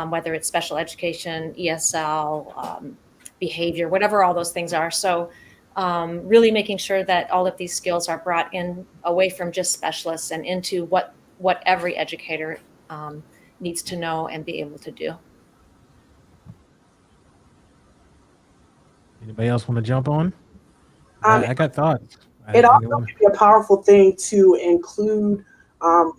whether it's special education, ESL, behavior, whatever all those things are. So really making sure that all of these skills are brought in away from just specialists and into what every educator needs to know and be able to do. Anybody else want to jump on? I got thoughts. It also can be a powerful thing to include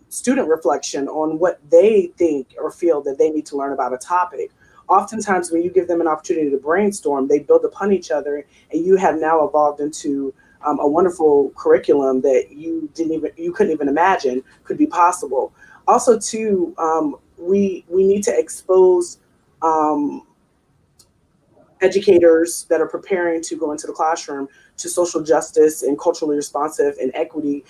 student reflection on what they think or feel that they need to learn about a topic. Oftentimes when you give them an opportunity to brainstorm, they build upon each other, and you have now evolved into a wonderful curriculum that you couldn't even imagine could be possible. Also, too, we need to expose educators that are preparing to go into the classroom to social justice and culturally responsive and equity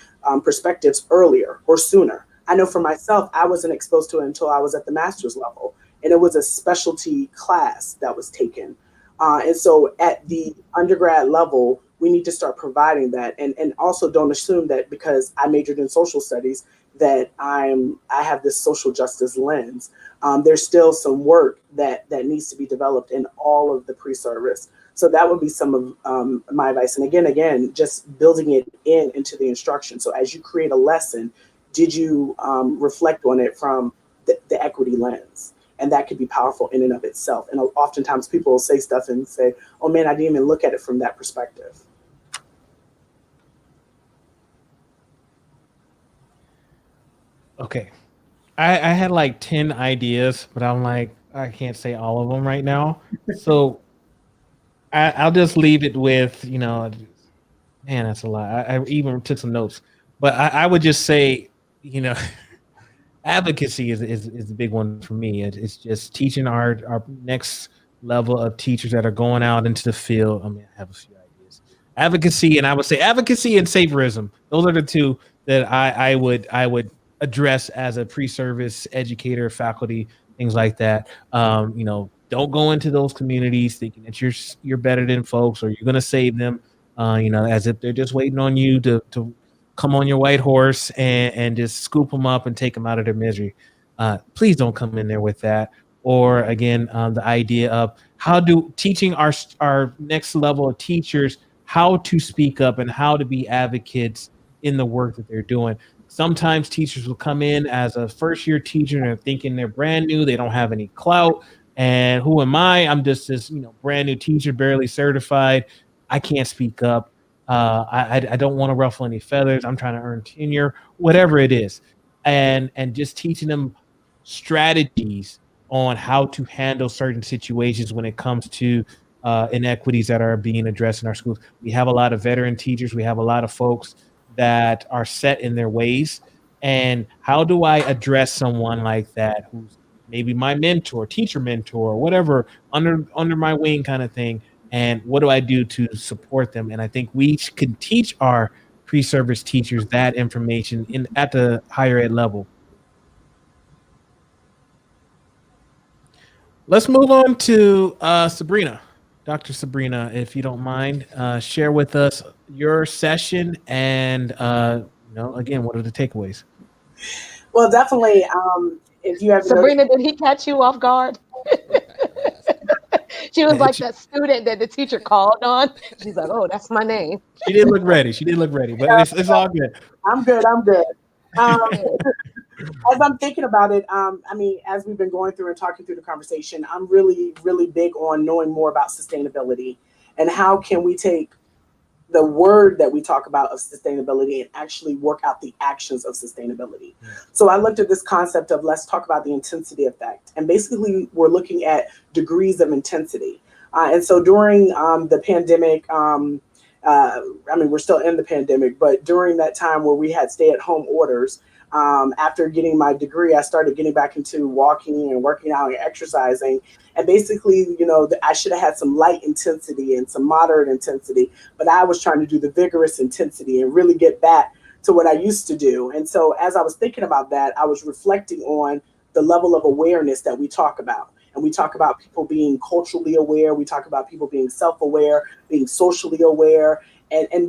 perspectives earlier or sooner. I know for myself, I wasn't exposed to it until I was at the master's level. And it was a specialty class that was taken. And so at the undergrad level, we need to start providing that. And also don't assume that because I majored in social studies, that I have this social justice lens. There's still some work that needs to be developed in all of the pre-service. So that would be some of my advice. And again, just building it into the instruction. So as you create a lesson, did you reflect on it from the equity lens? And that could be powerful in and of itself. And oftentimes people will say stuff and say, oh man, I didn't even look at it from that perspective. Okay. I had like 10 ideas, but I'm like, I can't say all of them right now. So I'll just leave it with, man, that's a lot. I even took some notes, but I would just say, advocacy is a big one for me. It's just teaching our next level of teachers that are going out into the field. I have a few ideas. Advocacy, and I would say advocacy and saviorism. Those are the two that I would address as a pre-service educator, faculty, things like that. Don't go into those communities thinking that you're better than folks or you're going to save them, as if they're just waiting on you to come on your white horse and just scoop them up and take them out of their misery. Please don't come in there with that. Or again, the idea of teaching our next level of teachers how to speak up and how to be advocates in the work that they're doing. Sometimes teachers will come in as a first-year teacher and they're thinking they're brand new, they don't have any clout, and who am I? I'm just this, brand new teacher, barely certified. I can't speak up. I don't want to ruffle any feathers. I'm trying to earn tenure, whatever it is, and just teaching them strategies on how to handle certain situations when it comes to inequities that are being addressed in our schools. We have a lot of veteran teachers. We have a lot of folks that are set in their ways. And how do I address someone like that who's maybe my mentor, teacher mentor, whatever, under my wing kind of thing? And what do I do to support them? And I think we can teach our pre-service teachers that information at the higher ed level. Let's move on to Sabrina. Dr. Sabrina, if you don't mind, share with us your session and, again, what are the takeaways? Well, definitely, if you have Sabrina, did he catch you off guard? She was like that student that the teacher called on. She's like, oh, that's my name. She did look ready, but it's all good. I'm good. As I'm thinking about it, as we've been going through and talking through the conversation, I'm really, really big on knowing more about sustainability and how can we take the word that we talk about of sustainability and actually work out the actions of sustainability. So I looked at this concept of let's talk about the intensity effect. And basically we're looking at degrees of intensity. And so during the pandemic, we're still in the pandemic, but during that time where we had stay-at-home orders, after getting my degree, I started getting back into walking and working out and exercising. And basically, I should have had some light intensity and some moderate intensity, but I was trying to do the vigorous intensity and really get back to what I used to do. And so as I was thinking about that, I was reflecting on the level of awareness that we talk about. And we talk about people being culturally aware. We talk about people being self-aware, being socially aware.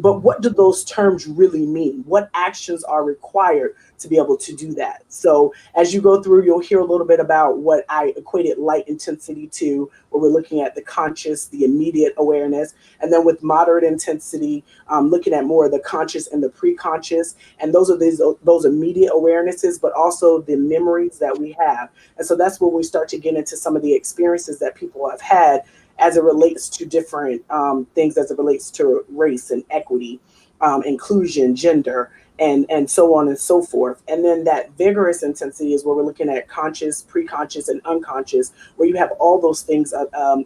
But what do those terms really mean? What actions are required to be able to do that? So as you go through, you'll hear a little bit about what I equated light intensity to, where we're looking at the conscious, the immediate awareness. And then with moderate intensity, looking at more of the conscious and the pre-conscious. And those are those immediate awarenesses, but also the memories that we have. And so that's when we start to get into some of the experiences that people have had as it relates to different things, as it relates to race and equity, inclusion, gender, and so on and so forth. And then that vigorous intensity is where we're looking at conscious, pre-conscious, and unconscious, where you have all those things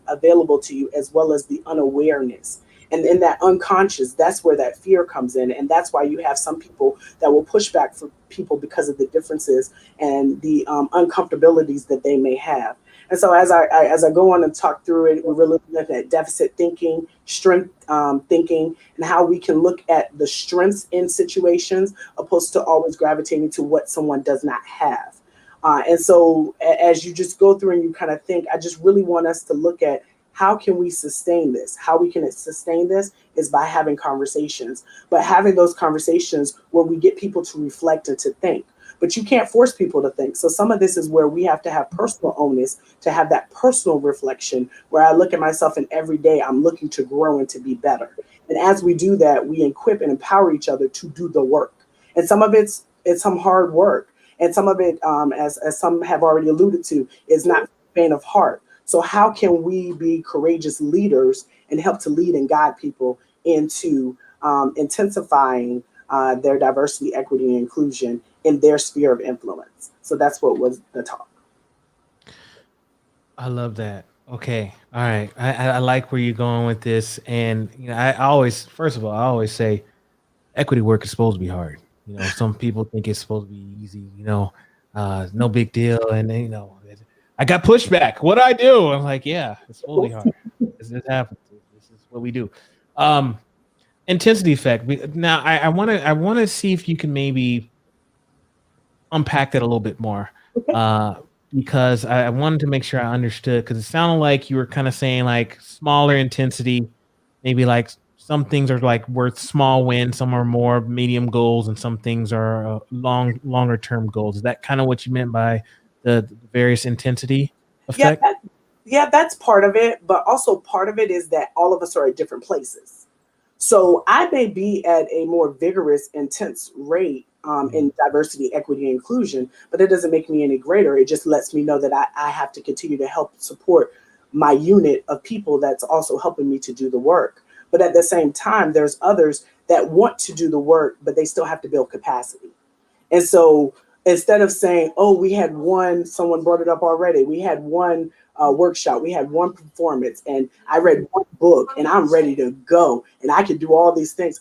available to you, as well as the unawareness. And in that unconscious, that's where that fear comes in. And that's why you have some people that will push back for people because of the differences and the uncomfortabilities that they may have. And so as I go on and talk through it, we're really looking at deficit thinking, strength thinking, and how we can look at the strengths in situations opposed to always gravitating to what someone does not have. And so as you just go through and you kind of think, I just really want us to look at how can we sustain this? How we can sustain this is by having conversations, but having those conversations where we get people to reflect and to think. but you can't force people to think. So some of this is where we have to have personal onus, to have that personal reflection where I look at myself and every day I'm looking to grow and to be better. And as we do that, we equip and empower each other to do the work. And some of it's some hard work. And some of it, as some have already alluded to, is not faint of heart. So how can we be courageous leaders and help to lead and guide people into intensifying their diversity, equity, and inclusion in their sphere of influence? So that's what was the talk. I love that. Okay. All right. I like where you're going with this. And, you know, I always, first of all, I always say equity work is supposed to be hard. You know, some people think it's supposed to be easy, you know, no big deal. And, you know, I got pushback. What do I do? I'm like, yeah, it's supposed to be hard. This happens. This is what we do. Intensity effect. Now, I want to see if you can maybe unpack that a little bit more. Because I wanted to make sure I understood, because it sounded like you were kind of saying like smaller intensity, maybe like some things are like worth small wins, some are more medium goals, and some things are longer term goals. Is that kind of what you meant by the various intensity effect? Yeah, that's part of it. But also part of it is that all of us are at different places. So I may be at a more vigorous, intense rate in diversity, equity, and inclusion, but it doesn't make me any greater. It just lets me know that I have to continue to help support my unit of people that's also helping me to do the work. But at the same time, there's others that want to do the work, but they still have to build capacity. And so instead of saying, oh, we had one, someone brought it up already, we had one workshop, we had one performance, and I read one book, and I'm ready to go, and I can do all these things.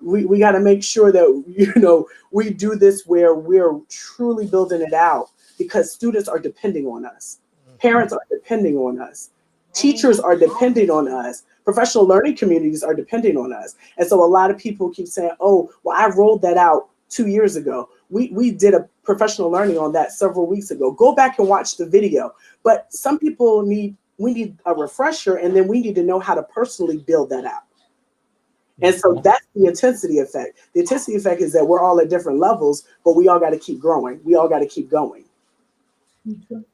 We got to make sure that, you know, we do this where we're truly building it out, because students are depending on us. Parents are depending on us. Teachers are depending on us. Professional learning communities are depending on us. And so a lot of people keep saying, oh, well, I rolled that out 2 years ago. We did a professional learning on that several weeks ago. Go back and watch the video. But some people we need a refresher, and then we need to know how to personally build that out. And so that's the intensity effect. The intensity effect is that we're all at different levels, but we all got to keep growing. We all got to keep going.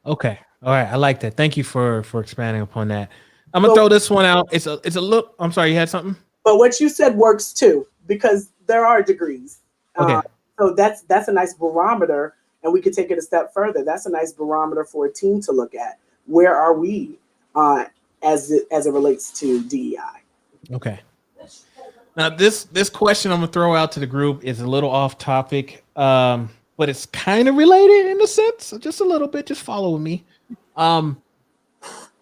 Okay. All right. I like that. Thank you for expanding upon that. I'm gonna throw this one out. It's a look. I'm sorry, you had something? But what you said works too, because there are degrees. Okay. So that's a nice barometer, and we could take it a step further. That's a nice barometer for a team to look at. Where are we as it relates to DEI? Okay. Now this question I'm gonna throw out to the group is a little off topic, but it's kind of related in a sense, just a little bit. Just follow me. I'm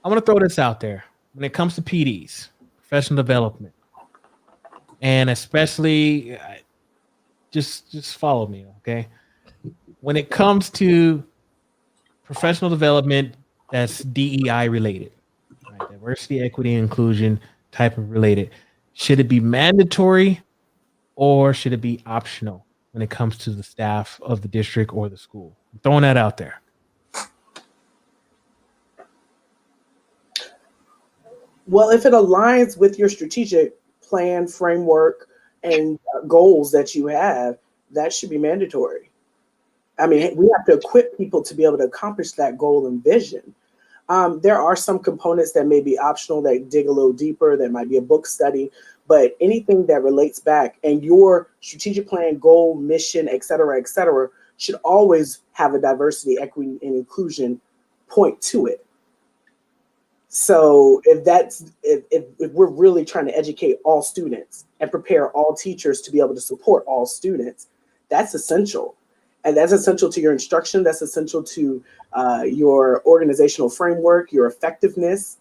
gonna throw this out there. When it comes to PDs, professional development, and especially, just follow me, okay? When it comes to professional development that's DEI related, right? Diversity, equity, and inclusion type of related, should it be mandatory or should it be optional when it comes to the staff of the district or the school? I'm throwing that out there. Well, if it aligns with your strategic plan, framework, and goals that you have, that should be mandatory. I mean, we have to equip people to be able to accomplish that goal and vision. There are some components that may be optional, that dig a little deeper, that might be a book study, but anything that relates back, and your strategic plan, goal, mission, et cetera, should always have a diversity, equity, and inclusion point to it. So if we're really trying to educate all students and prepare all teachers to be able to support all students, that's essential. And that's essential to your instruction. That's essential to your organizational framework, your effectiveness.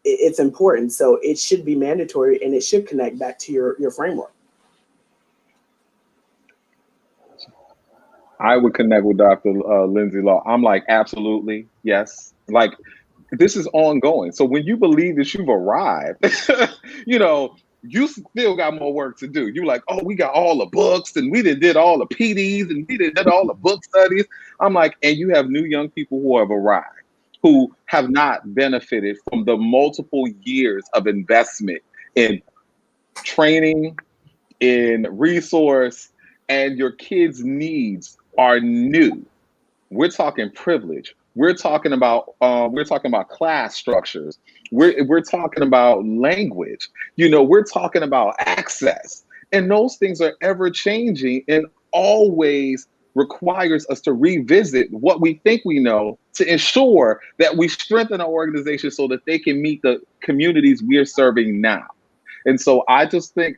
It's important. So it should be mandatory, and it should connect back to your framework. I would connect with Dr. Lindsay Law. I'm like, absolutely, yes. Like, this is ongoing. So when you believe that you've arrived, you know, you still got more work to do. You're like, oh, we got all the books, and we did all the PDs, and we did all the book studies. I'm like, and you have new young people who have arrived, who have not benefited from the multiple years of investment in training, in resource, and your kids' needs are new, we're talking privilege. We're talking about class structures. We're talking about language. We're talking about access, and those things are ever changing and always requires us to revisit what we think we know to ensure that we strengthen our organization so that they can meet the communities we are serving now. And so I just think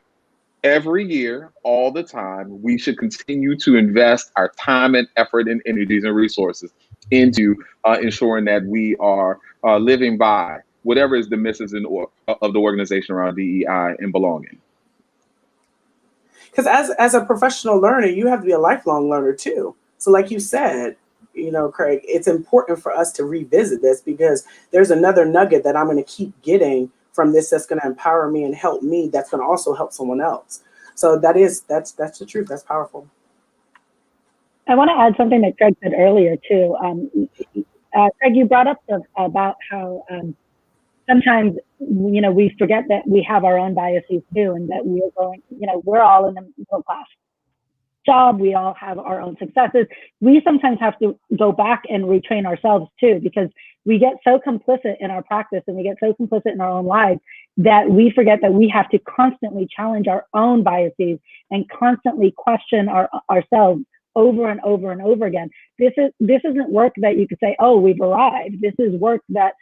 every year, all the time, we should continue to invest our time and effort and energies and resources into ensuring that we are living by whatever is the missions of the organization around DEI and belonging. Because as a professional learner, you have to be a lifelong learner too. So like you said, Craig, it's important for us to revisit this because there's another nugget that I'm going to keep getting from this that's going to empower me and help me. That's going to also help someone else. So that's the truth. That's powerful. I want to add something that Craig said earlier too. Craig, you brought up about how sometimes, we forget that we have our own biases too, and that we are going, we're all in the middle class job. We all have our own successes. We sometimes have to go back and retrain ourselves too, because we get so complicit in our practice and we get so complicit in our own lives that we forget that we have to constantly challenge our own biases and constantly question ourselves over and over and over again. This isn't work that you could say, oh, we've arrived. This is work that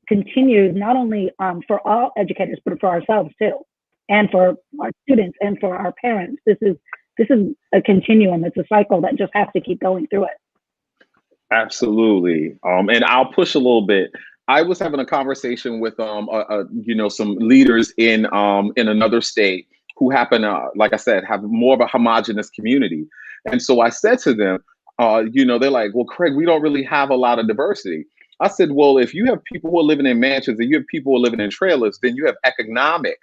continues not only for all educators, but for ourselves too, and for our students and for our parents. This is a continuum. It's a cycle that just has to keep going through it. Absolutely. And I'll push a little bit. I was having a conversation with some leaders in another state who happen to, like I said, have more of a homogenous community. And so I said to them, they're like, well, Craig, we don't really have a lot of diversity. I said, well, if you have people who are living in mansions and you have people who are living in trailers, then you have economic,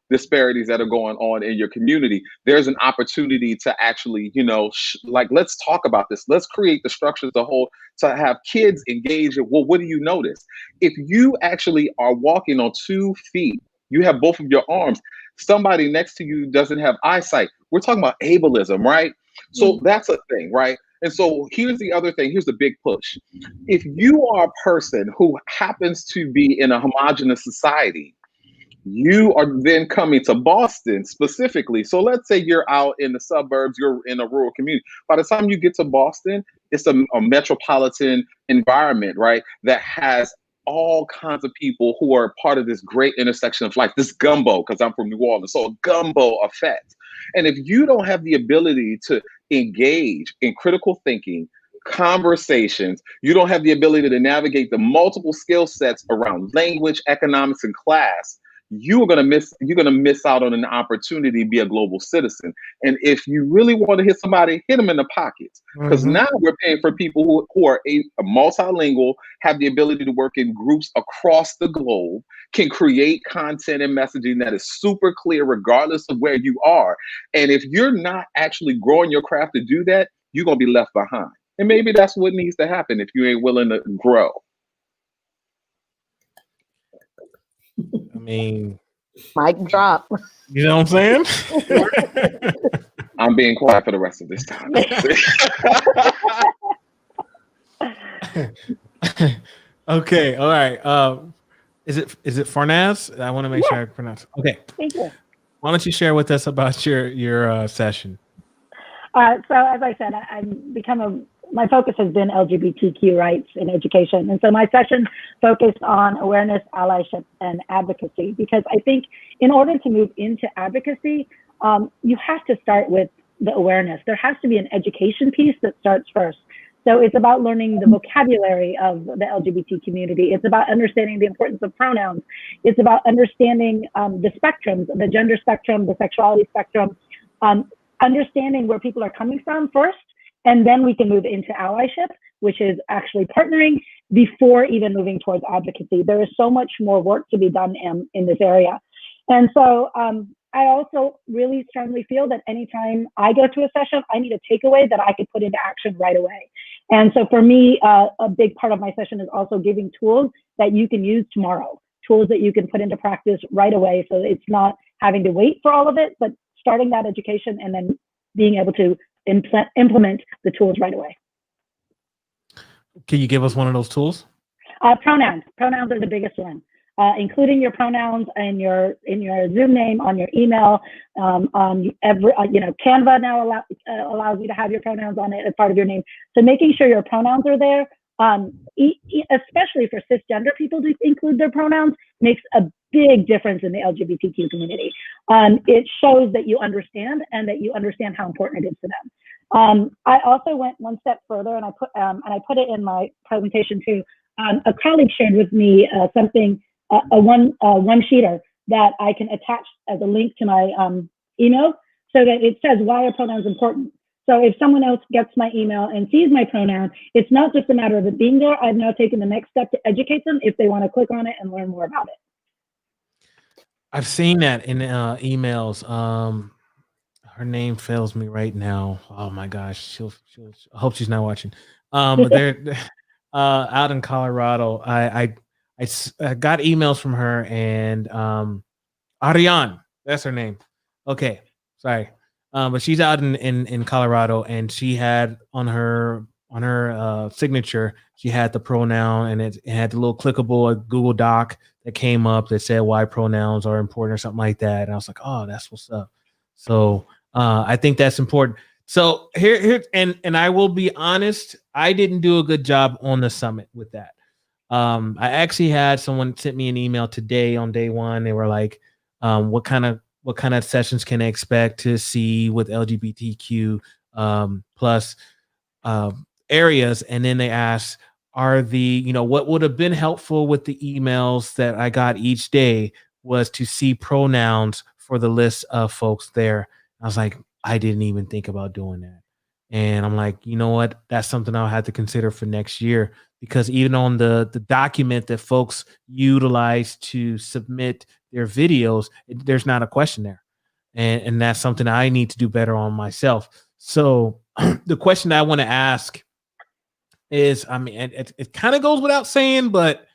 disparities that are going on in your community. There's an opportunity to actually, let's talk about this. Let's create the structures to have kids engage. Well, what do you notice? If you actually are walking on 2 feet, you have both of your arms, somebody next to you doesn't have eyesight. We're talking about ableism, right? So that's a thing, right? And so here's the other thing. Here's the big push. If you are a person who happens to be in a homogenous society, you are then coming to Boston specifically. So let's say you're out in the suburbs, you're in a rural community. By the time you get to Boston, it's a metropolitan environment, right? That has all kinds of people who are part of this great intersection of life, this gumbo, because I'm from New Orleans, so a gumbo effect. And if you don't have the ability to engage in critical thinking, conversations, you don't have the ability to navigate the multiple skill sets around language, economics, and class, you're gonna miss out on an opportunity to be a global citizen. And if you really want to hit somebody, hit them in the pockets. Because now we're paying for people who are multilingual, have the ability to work in groups across the globe, can create content and messaging that is super clear regardless of where you are. And if you're not actually growing your craft to do that, you're gonna be left behind. And maybe that's what needs to happen if you ain't willing to grow. I mean, mic drop. You know what I'm saying? I'm being quiet for the rest of this time. Okay, all right. Is it Farnaz? I want to make sure I pronounce it. Okay. Thank you. Why don't you share with us about your session? So as I said, my focus has been LGBTQ rights in education. And so my session focused on awareness, allyship, and advocacy, because I think in order to move into advocacy, you have to start with the awareness. There has to be an education piece that starts first. So it's about learning the vocabulary of the LGBT community. It's about understanding the importance of pronouns. It's about understanding the spectrums, the gender spectrum, the sexuality spectrum, understanding where people are coming from first, and then we can move into allyship, which is actually partnering before even moving towards advocacy. There is so much more work to be done in this area. And so I also really strongly feel that anytime I go to a session, I need a takeaway that I could put into action right away. And so for me, a big part of my session is also giving tools that you can use tomorrow, tools that you can put into practice right away. So it's not having to wait for all of it, but starting that education and then being able to implement the tools right away. Can you give us one of those tools? Pronouns. Pronouns are the biggest one. Including your pronouns in your Zoom name, on your email, on every, Canva now allows you to have your pronouns on it as part of your name. So making sure your pronouns are there, especially for cisgender people to include their pronouns, makes a big difference in the LGBTQ community. It shows that you understand and that you understand how important it is to them. I also went one step further, and I put it in my presentation too. A colleague shared with me something. A one-sheeter that I can attach as a link to my email, so that it says, why are pronouns important? So if someone else gets my email and sees my pronoun, it's not just a matter of it being there. I've now taken the next step to educate them if they want to click on it and learn more about it. I've seen that in emails. Her name fails me right now. Oh my gosh, she'll I hope she's not watching. But they're out in Colorado. I got emails from her, and Ariane, that's her name. Okay, sorry. But she's out in Colorado, and she had on her signature, she had the pronoun, and it had the little clickable Google Doc that came up that said why pronouns are important or something like that. And I was like, oh, that's what's up. So I think that's important. So here, and I will be honest, I didn't do a good job on the summit with that. I actually had someone sent me an email today on day one. They were like, what kind of sessions can I expect to see with LGBTQ plus areas? And then they asked, what would have been helpful with the emails that I got each day was to see pronouns for the list of folks there. I was like, I didn't even think about doing that. And I'm like, you know what? That's something I'll have to consider for next year, because even on the document that folks utilize to submit their videos, there's not a question there. And that's something I need to do better on myself. So the question I want to ask is, I mean, it kind of goes without saying, but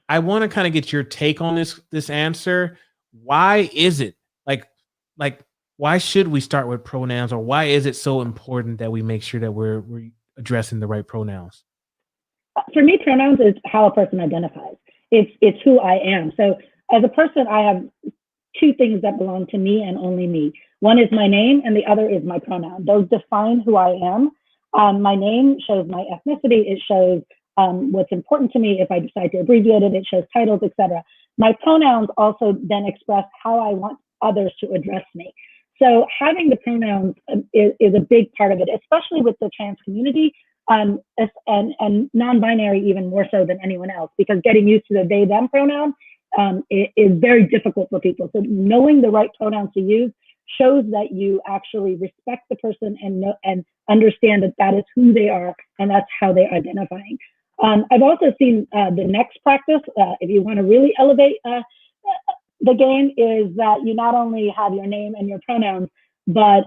I want to kind of get your take on this answer. Why is it like why should we start with pronouns, or why is it so important that we make sure that we're addressing the right pronouns? For me, pronouns is how a person identifies. It's who I am. So as a person, I have two things that belong to me and only me. One is my name, and the other is my pronoun. Those define who I am. My name shows my ethnicity. It shows what's important to me. If I decide to abbreviate it, it shows titles, etc. My pronouns also then express how I want others to address me. So having the pronouns is a big part of it, especially with the trans community, and non-binary even more so than anyone else, because getting used to the they, them pronoun is very difficult for people. So knowing the right pronouns to use shows that you actually respect the person and understand that that is who they are and that's how they're identifying. I've also seen the next practice, if you want to really elevate the game, is that you not only have your name and your pronouns, but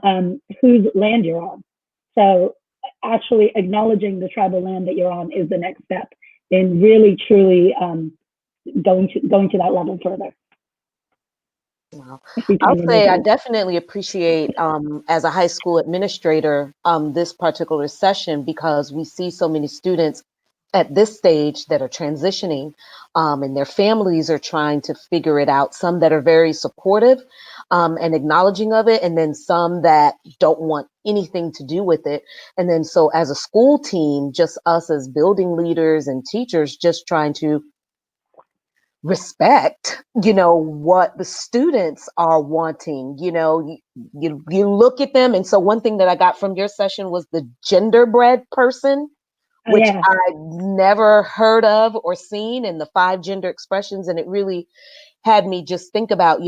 whose land you're on. So actually acknowledging the tribal land that you're on is the next step in really truly going to that level further. Wow. I'll say I definitely appreciate, as a high school administrator, this particular session, because we see so many students at this stage that are transitioning, and their families are trying to figure it out. Some that are very supportive and acknowledging of it, and then some that don't want anything to do with it. And then so as a school team, just us as building leaders and teachers, just trying to respect, what the students are wanting. You look at them. And so one thing that I got from your session was the genderbread person, which I've never heard of or seen, in the 5 gender expressions. And it really had me just think about,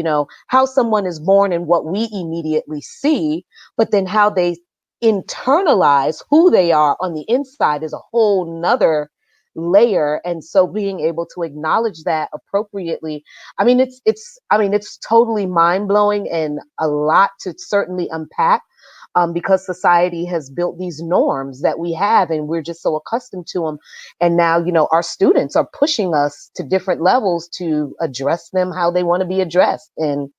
how someone is born and what we immediately see, but then how they internalize who they are on the inside is a whole nother layer. And so being able to acknowledge that appropriately, it's totally mind-blowing and a lot to certainly unpack. Because society has built these norms that we have, and we're just so accustomed to them. And now, our students are pushing us to different levels to address them how they want to be addressed. And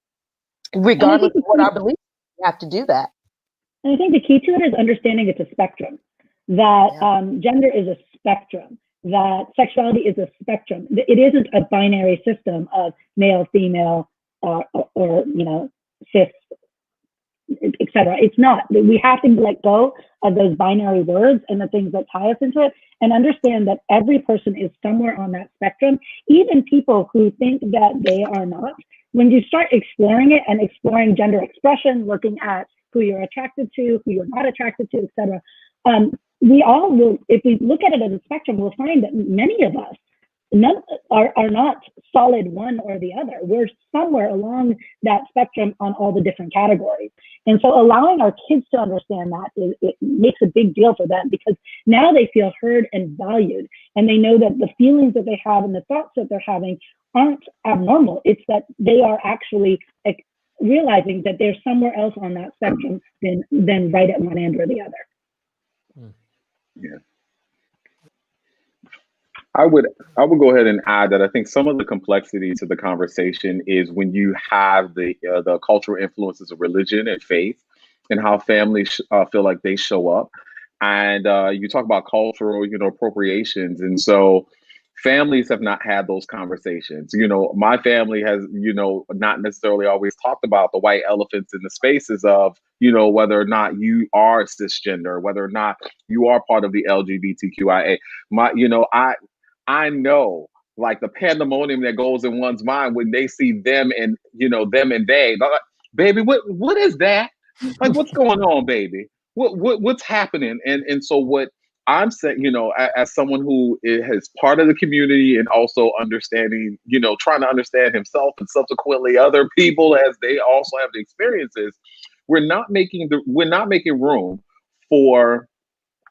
regardless of what our beliefs, we have to do that. And I think the key to it is understanding it's a spectrum, that gender is a spectrum, that sexuality is a spectrum. It isn't a binary system of male, female, or cis, etc. It's not. We have to let go of those binary words and the things that tie us into it, and understand that every person is somewhere on that spectrum. Even people who think that they are not, when you start exploring it and exploring gender expression, looking at who you're attracted to, who you're not attracted to, etc., we all will, if we look at it as a spectrum, we'll find that many of us are not solid one or the other. We're somewhere along that spectrum on all the different categories. And so allowing our kids to understand that, it makes a big deal for them, because now they feel heard and valued, and they know that the feelings that they have and the thoughts that they're having aren't abnormal. It's that they are actually realizing that they're somewhere else on that spectrum than right at one end or the other. Yeah. I would go ahead and add that I think some of the complexity to the conversation is when you have the cultural influences of religion and faith, and how families feel like they show up, and you talk about cultural appropriations, and so families have not had those conversations. My family has not necessarily always talked about the white elephants in the spaces of whether or not you are cisgender, whether or not you are part of the LGBTQIA. I know, like, the pandemonium that goes in one's mind when they see them and them and they. They're like, baby, what is that? Like, what's going on, baby? What's happening? And so what I'm saying, as someone who is part of the community and also understanding, trying to understand himself and subsequently other people as they also have the experiences, we're not making room for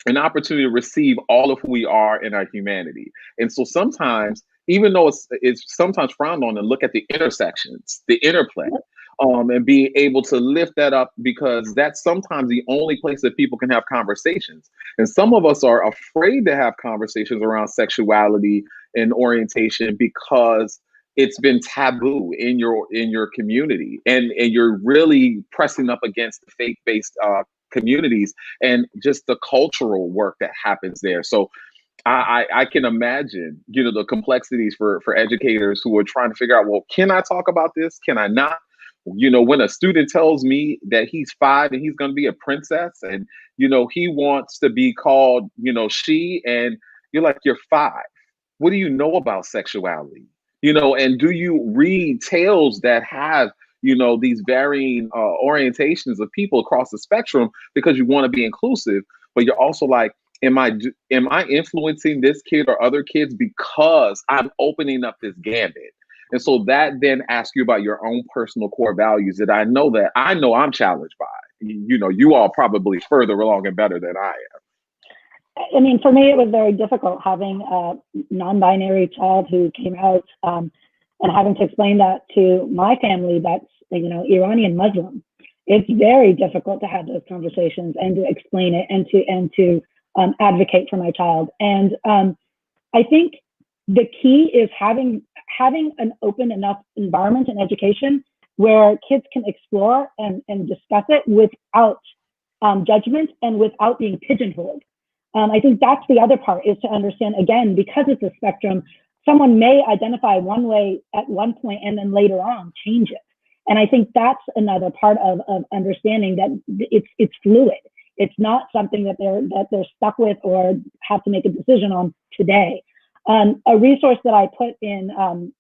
an opportunity to receive all of who we are in our humanity. And so sometimes, even though it's sometimes frowned on, to look at the intersections, the interplay, and being able to lift that up, because that's sometimes the only place that people can have conversations. And some of us are afraid to have conversations around sexuality and orientation because it's been taboo in your community, and you're really pressing up against the faith-based communities and just the cultural work that happens there. So I can imagine, the complexities for educators who are trying to figure out, well, can I talk about this? Can I not? When a student tells me that he's 5 and he's going to be a princess, and, he wants to be called, she, and you're like, you're 5. What do you know about sexuality? And do you read tales that have these varying orientations of people across the spectrum, because you want to be inclusive, but you're also like, am I influencing this kid or other kids because I'm opening up this gambit? And so that then asks you about your own personal core values that I know I'm challenged by. You all probably further along and better than I am. I mean, for me, it was very difficult having a non-binary child who came out and having to explain that to my family that's, Iranian Muslim. It's very difficult to have those conversations and to explain it and to advocate for my child. And I think the key is having an open enough environment in education where kids can explore and discuss it without judgment and without being pigeonholed. I think that's the other part, is to understand, again, because it's a spectrum, someone may identify one way at one point and then later on change it. And I think that's another part of understanding that it's fluid. It's not something that they're stuck with or have to make a decision on today. A resource that I put in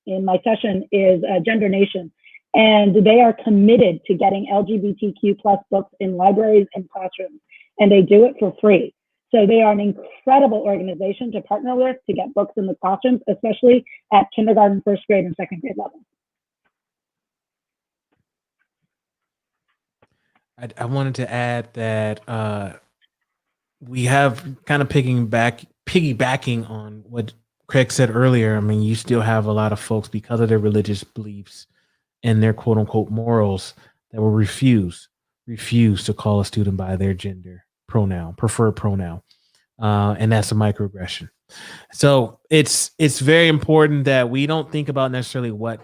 my session is Gender Nation, and they are committed to getting LGBTQ+ books in libraries and classrooms, and they do it for free. So they are an incredible organization to partner with to get books in the classrooms, especially at kindergarten, first grade, and second grade level. I wanted to add that we have kind of piggybacking on what Craig said earlier. I mean, you still have a lot of folks, because of their religious beliefs and their quote unquote morals, that will refuse to call a student by their gender pronoun, preferred pronoun. And that's a microaggression. So it's very important that we don't think about necessarily what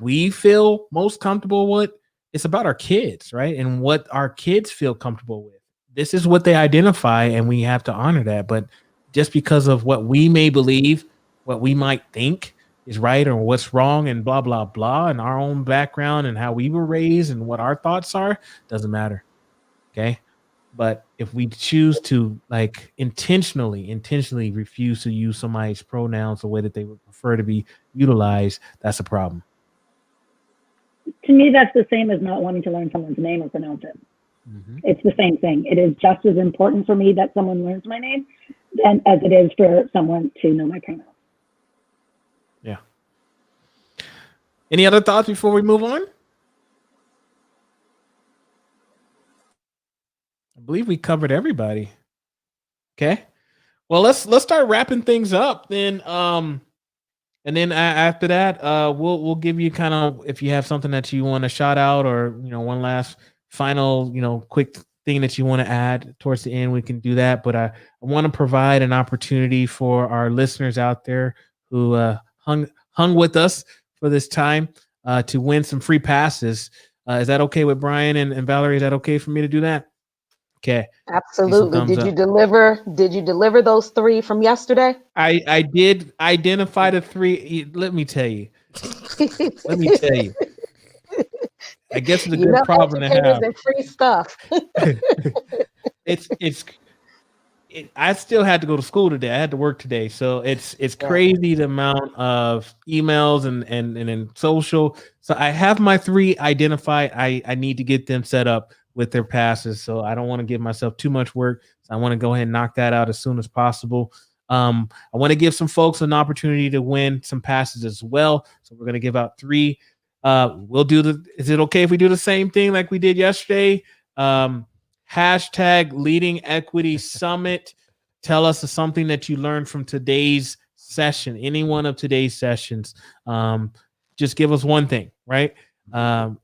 we feel most comfortable with. It's about our kids, right? And what our kids feel comfortable with. this is what they identify, and we have to honor that. But just because of what we may believe, what we might think is right or what's wrong, and blah blah blah, and our own background and how we were raised and what our thoughts are, doesn't matter. Okay. But if we choose to like intentionally refuse to use somebody's pronouns the way that they would prefer to be utilized, that's a problem. To me, that's the same as not wanting to learn someone's name or pronounce it. Mm-hmm. It's the same thing. It is just as important for me that someone learns my name as it is for someone to know my pronouns. Yeah. Any other thoughts before we move on? I believe we covered everybody. Okay. Well, let's start wrapping things up then. And then after that, we'll give you kind of, if you have something that you want to shout out, or one last final quick thing that you want to add towards the end, we can do that. But I want to provide an opportunity for our listeners out there who hung with us for this time to win some free passes. Is that okay with Brian and Valerie? Is that okay for me to do that? Okay. Absolutely. Did you deliver those 3 from yesterday? I did identify the 3. Let me tell you. I guess it's a good problem to have. And free stuff. I still had to go to school today. I had to work today. So it's crazy the amount of emails and social. So I have my 3 identified. I need to get them set up with their passes. So I don't want to give myself too much work. So I want to go ahead and knock that out as soon as possible. I want to give some folks an opportunity to win some passes as well. So we're going to give out 3. Is it okay if we do the same thing like we did yesterday? Hashtag Leading Equity Summit. Tell us something that you learned from today's session, any one of today's sessions. Just give us one thing, right? You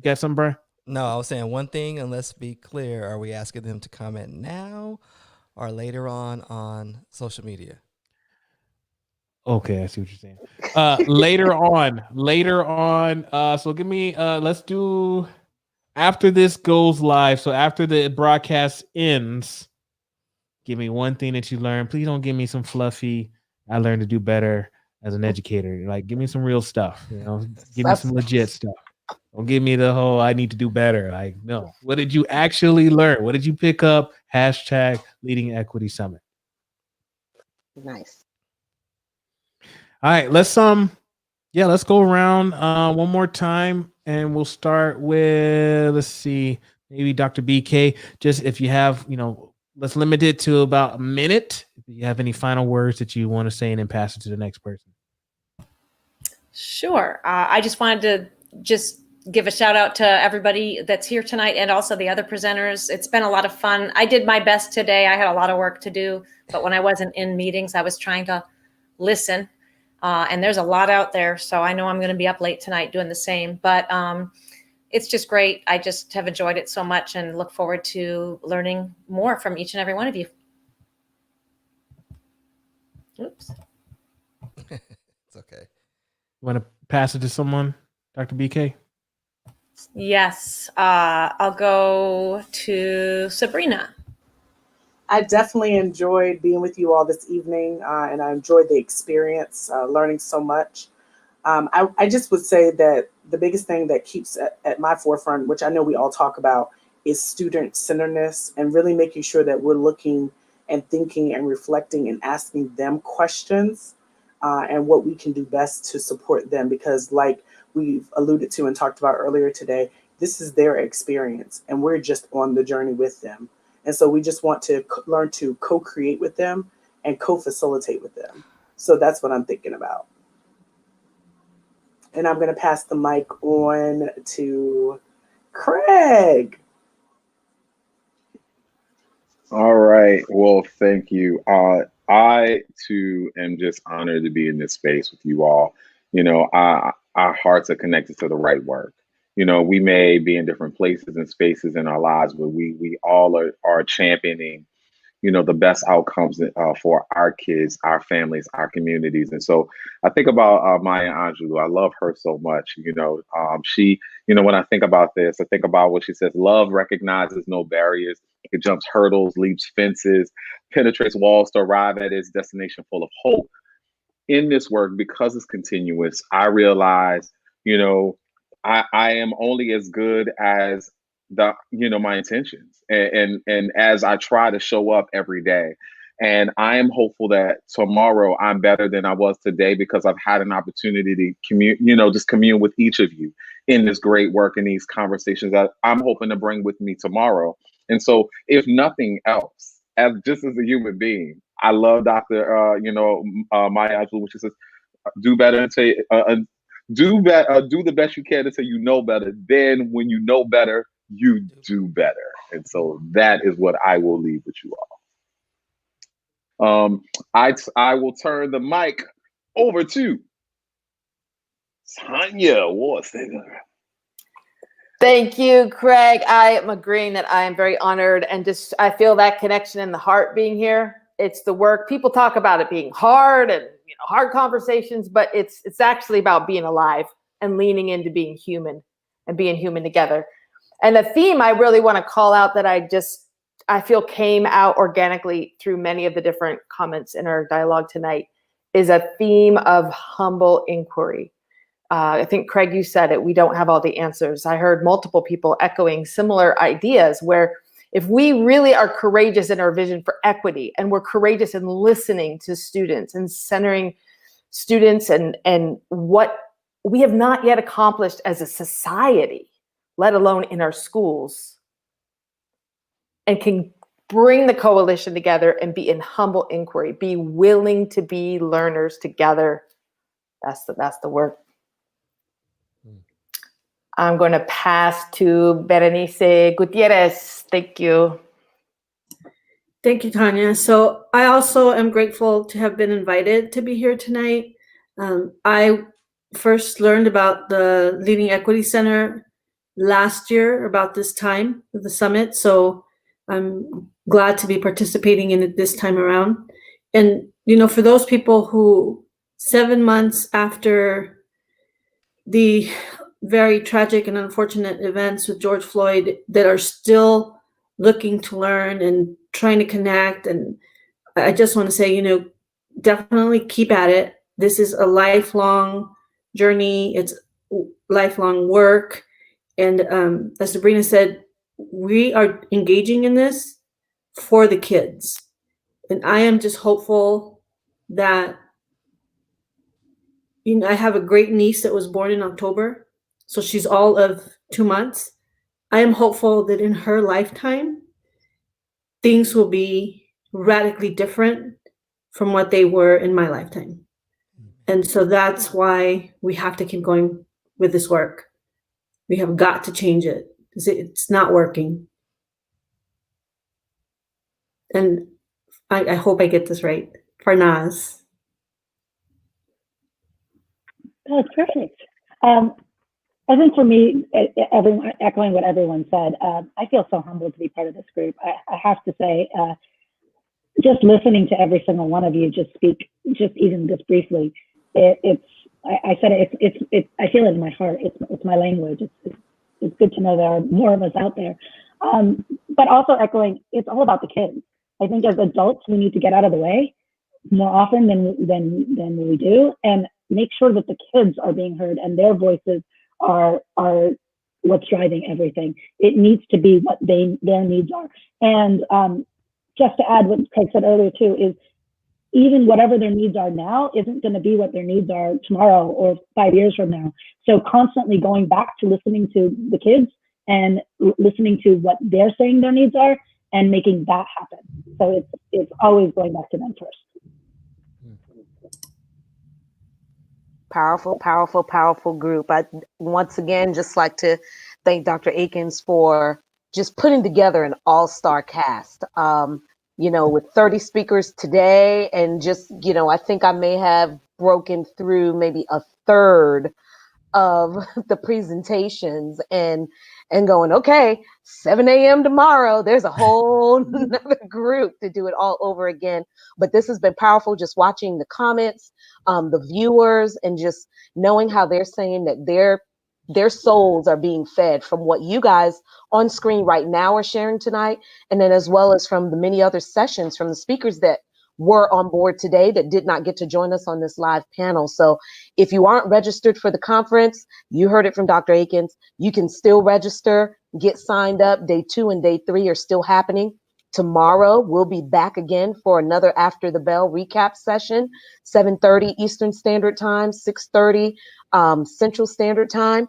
got something, Brian? No, I was saying one thing, and let's be clear. Are we asking them to comment now or later on social media? Okay, I see what you're saying. Later on. So give me, let's do after this goes live. So after the broadcast ends, give me one thing that you learned. Please don't give me some fluffy, I learned to do better as an educator. Like, give me some real stuff, give me some legit stuff. Don't give me the whole I need to do better. Like, no. What did you actually learn? What did you pick up? Hashtag Leading Equity Summit. Nice. All right, let's go around one more time, and we'll start with, let's see, maybe Dr. BK. Just if you have, let's limit it to about a minute. If you have any final words that you want to say, and then pass it to the next person. Sure. I just wanted to give a shout out to everybody that's here tonight, and also the other presenters. It's been a lot of fun. I did my best today. I had a lot of work to do, but when I wasn't in meetings, I was trying to listen. And there's a lot out there. So I know I'm going to be up late tonight doing the same, but it's just great. I just have enjoyed it so much and look forward to learning more from each and every one of you. Oops. It's okay. You want to pass it to someone, Dr. BK? Yes. I'll go to Sabrina. I definitely enjoyed being with you all this evening, and I enjoyed the experience, learning so much. I just would say that the biggest thing that keeps at my forefront, which I know we all talk about, is student-centeredness, and really making sure that we're looking and thinking and reflecting and asking them questions and what we can do best to support them. Because like we've alluded to and talked about earlier today, this is their experience, and we're just on the journey with them. And so we just want to learn to co-create with them and co-facilitate with them. So that's what I'm thinking about. And I'm going to pass the mic on to Craig. All right. Well, thank you. I too am just honored to be in this space with you all. Our hearts are connected to the right work. We may be in different places and spaces in our lives, but we all are championing, the best outcomes for our kids, our families, our communities. And so I think about Maya Angelou. I love her so much. She, when I think about this, I think about what she says: love recognizes no barriers, It jumps hurdles, leaps fences, penetrates walls to arrive at its destination full of hope. In this work, because it's continuous, I realize, you know, I am only as good as the, you know, my intentions, and as I try to show up every day. And I am hopeful that tomorrow I'm better than I was today because I've had an opportunity to commune, you know, just commune with each of you in this great work and these conversations that I'm hoping to bring with me tomorrow. And so, if nothing else, as just as a human being, I love Dr. Maya Angelou, which says, "Do better until do the best you can until you know better. Then, when you know better, you do better." And so that is what I will leave with you all. I will turn the mic over to Tanya Warsinger. Thank you, Craig. I am agreeing that I am very honored, and just I feel that connection in the heart being here. It's the work. People talk about it being hard and, you know, hard conversations, but it's actually about being alive and leaning into being human and being human together. And the theme I really want to call out that I feel came out organically through many of the different comments in our dialogue tonight is a theme of humble inquiry. I think, Craig, you said it, we don't have all the answers. I heard multiple people echoing similar ideas where if we really are courageous in our vision for equity, and we're courageous in listening to students and centering students and what we have not yet accomplished as a society, let alone in our schools, and can bring the coalition together and be in humble inquiry, be willing to be learners together. That's the work. I'm going to pass to Berenice Gutierrez. Thank you. Thank you, Tanya. So I also am grateful to have been invited to be here tonight. I first learned about the Leading Equity Center last year, about this time of the summit. So I'm glad to be participating in it this time around. And, you know, for those people who 7 months after the very tragic and unfortunate events with George Floyd that are still looking to learn and trying to connect. And I just want to say, you know, definitely keep at it. This is a lifelong journey. It's lifelong work. And as Sabrina said, we are engaging in this for the kids. And I am just hopeful that, you know, I have a great niece that was born in October. So she's all of 2 months. I am hopeful that in her lifetime, things will be radically different from what they were in my lifetime. And so that's why we have to keep going with this work. We have got to change it because it's not working. And I hope I get this right. Farnaz. That's perfect. I think for me, everyone, echoing what everyone said, I feel so humbled to be part of this group. I have to say, just listening to every single one of you just speak, just even just briefly, I said it, I feel it in my heart. It's my language. It's good to know there are more of us out there. But also echoing, it's all about the kids. I think as adults, we need to get out of the way more often than we do, and make sure that the kids are being heard and their voices are what's driving everything. It needs to be what their needs are. And just to add what Craig said earlier too, is even whatever their needs are now isn't going to be what their needs are tomorrow or 5 years from now. So constantly going back to listening to the kids and listening to what they're saying their needs are and making that happen. So it's always going back to them first. Powerful, powerful, powerful group. I once again just like to thank Dr. Eakins for just putting together an all-star cast. You know, with 30 speakers today, and just, you know, I think I may have broken through maybe a third of the presentations and going, okay, 7 a.m. tomorrow, there's a whole another group to do it all over again. But this has been powerful, just watching the comments, the viewers, and just knowing how they're saying that they're their souls are being fed from what you guys on screen right now are sharing tonight, and then as well as from the many other sessions from the speakers that were on board today that did not get to join us on this live panel. So if you aren't registered for the conference, you heard it from Dr. Eakins, you can still register, get signed up. Day 2 and day 3 are still happening. Tomorrow, we'll be back again for another After the Bell recap session, 7:30 Eastern Standard Time, 6:30 Central Standard Time.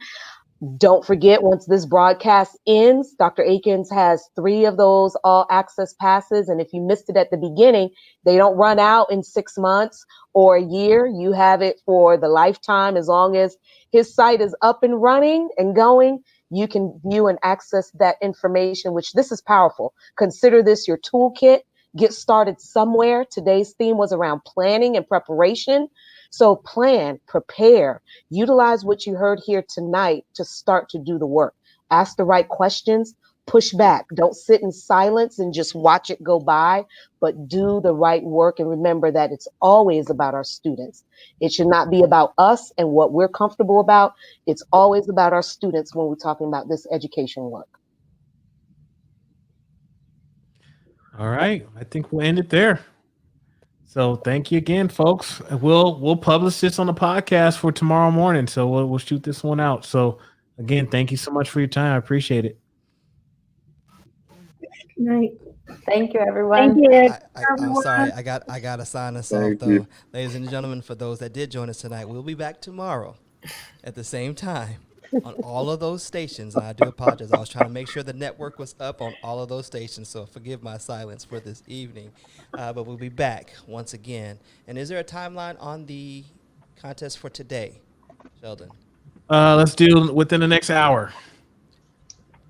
Don't forget, once this broadcast ends, Dr. Eakins has 3 of those all access passes. And if you missed it at the beginning, they don't run out in 6 months or a year. You have it for the lifetime. As long as his site is up and running and going, you can view and access that information, which this is powerful. Consider this your toolkit. Get started somewhere. Today's theme was around planning and preparation. So plan, prepare, utilize what you heard here tonight to start to do the work. Ask the right questions, push back. Don't sit in silence and just watch it go by, but do the right work. And remember that it's always about our students. It should not be about us and what we're comfortable about. It's always about our students when we're talking about this education work. All right. I think we'll end it there. So thank you again, folks. We'll publish this on the podcast for tomorrow morning. So we'll shoot this one out. So again, thank you so much for your time. I appreciate it. Good night. Thank you, everyone. Thank you. I'm sorry. I got to sign us off, Thank though. you. Ladies and gentlemen, for those that did join us tonight, we'll be back tomorrow at the same time on all of those stations. And I do apologize. I was trying to make sure the network was up on all of those stations, so forgive my silence for this evening. But we'll be back once again. And is there a timeline on the contest for today, Sheldon? Let's do within the next hour.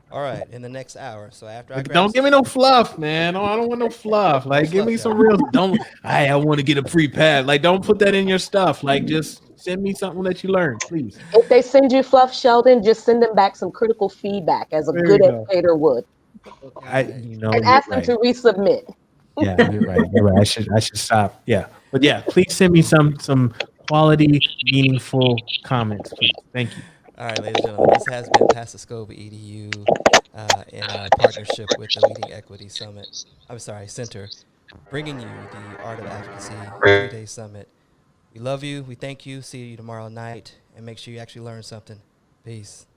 All right, in the next hour. So after I grab Don't give me no fluff, man. No, I don't want no fluff. Like, give me some real. I want to get a free pad. Like, don't put that in your stuff. Like, just send me something that you learned, please. If they send you fluff, Sheldon, just send them back some critical feedback as a There good you go. educator would. And ask them to resubmit. Yeah, you're right. You're right. I should stop. Yeah, but yeah, please send me some quality, meaningful comments, please. Thank you. All right, ladies and gentlemen, this has been Pastascova EDU in our partnership with the Leading Equity Summit. Center, bringing you the Art of Advocacy 3-day summit. We love you. We thank you. See you tomorrow night, and make sure you actually learn something. Peace.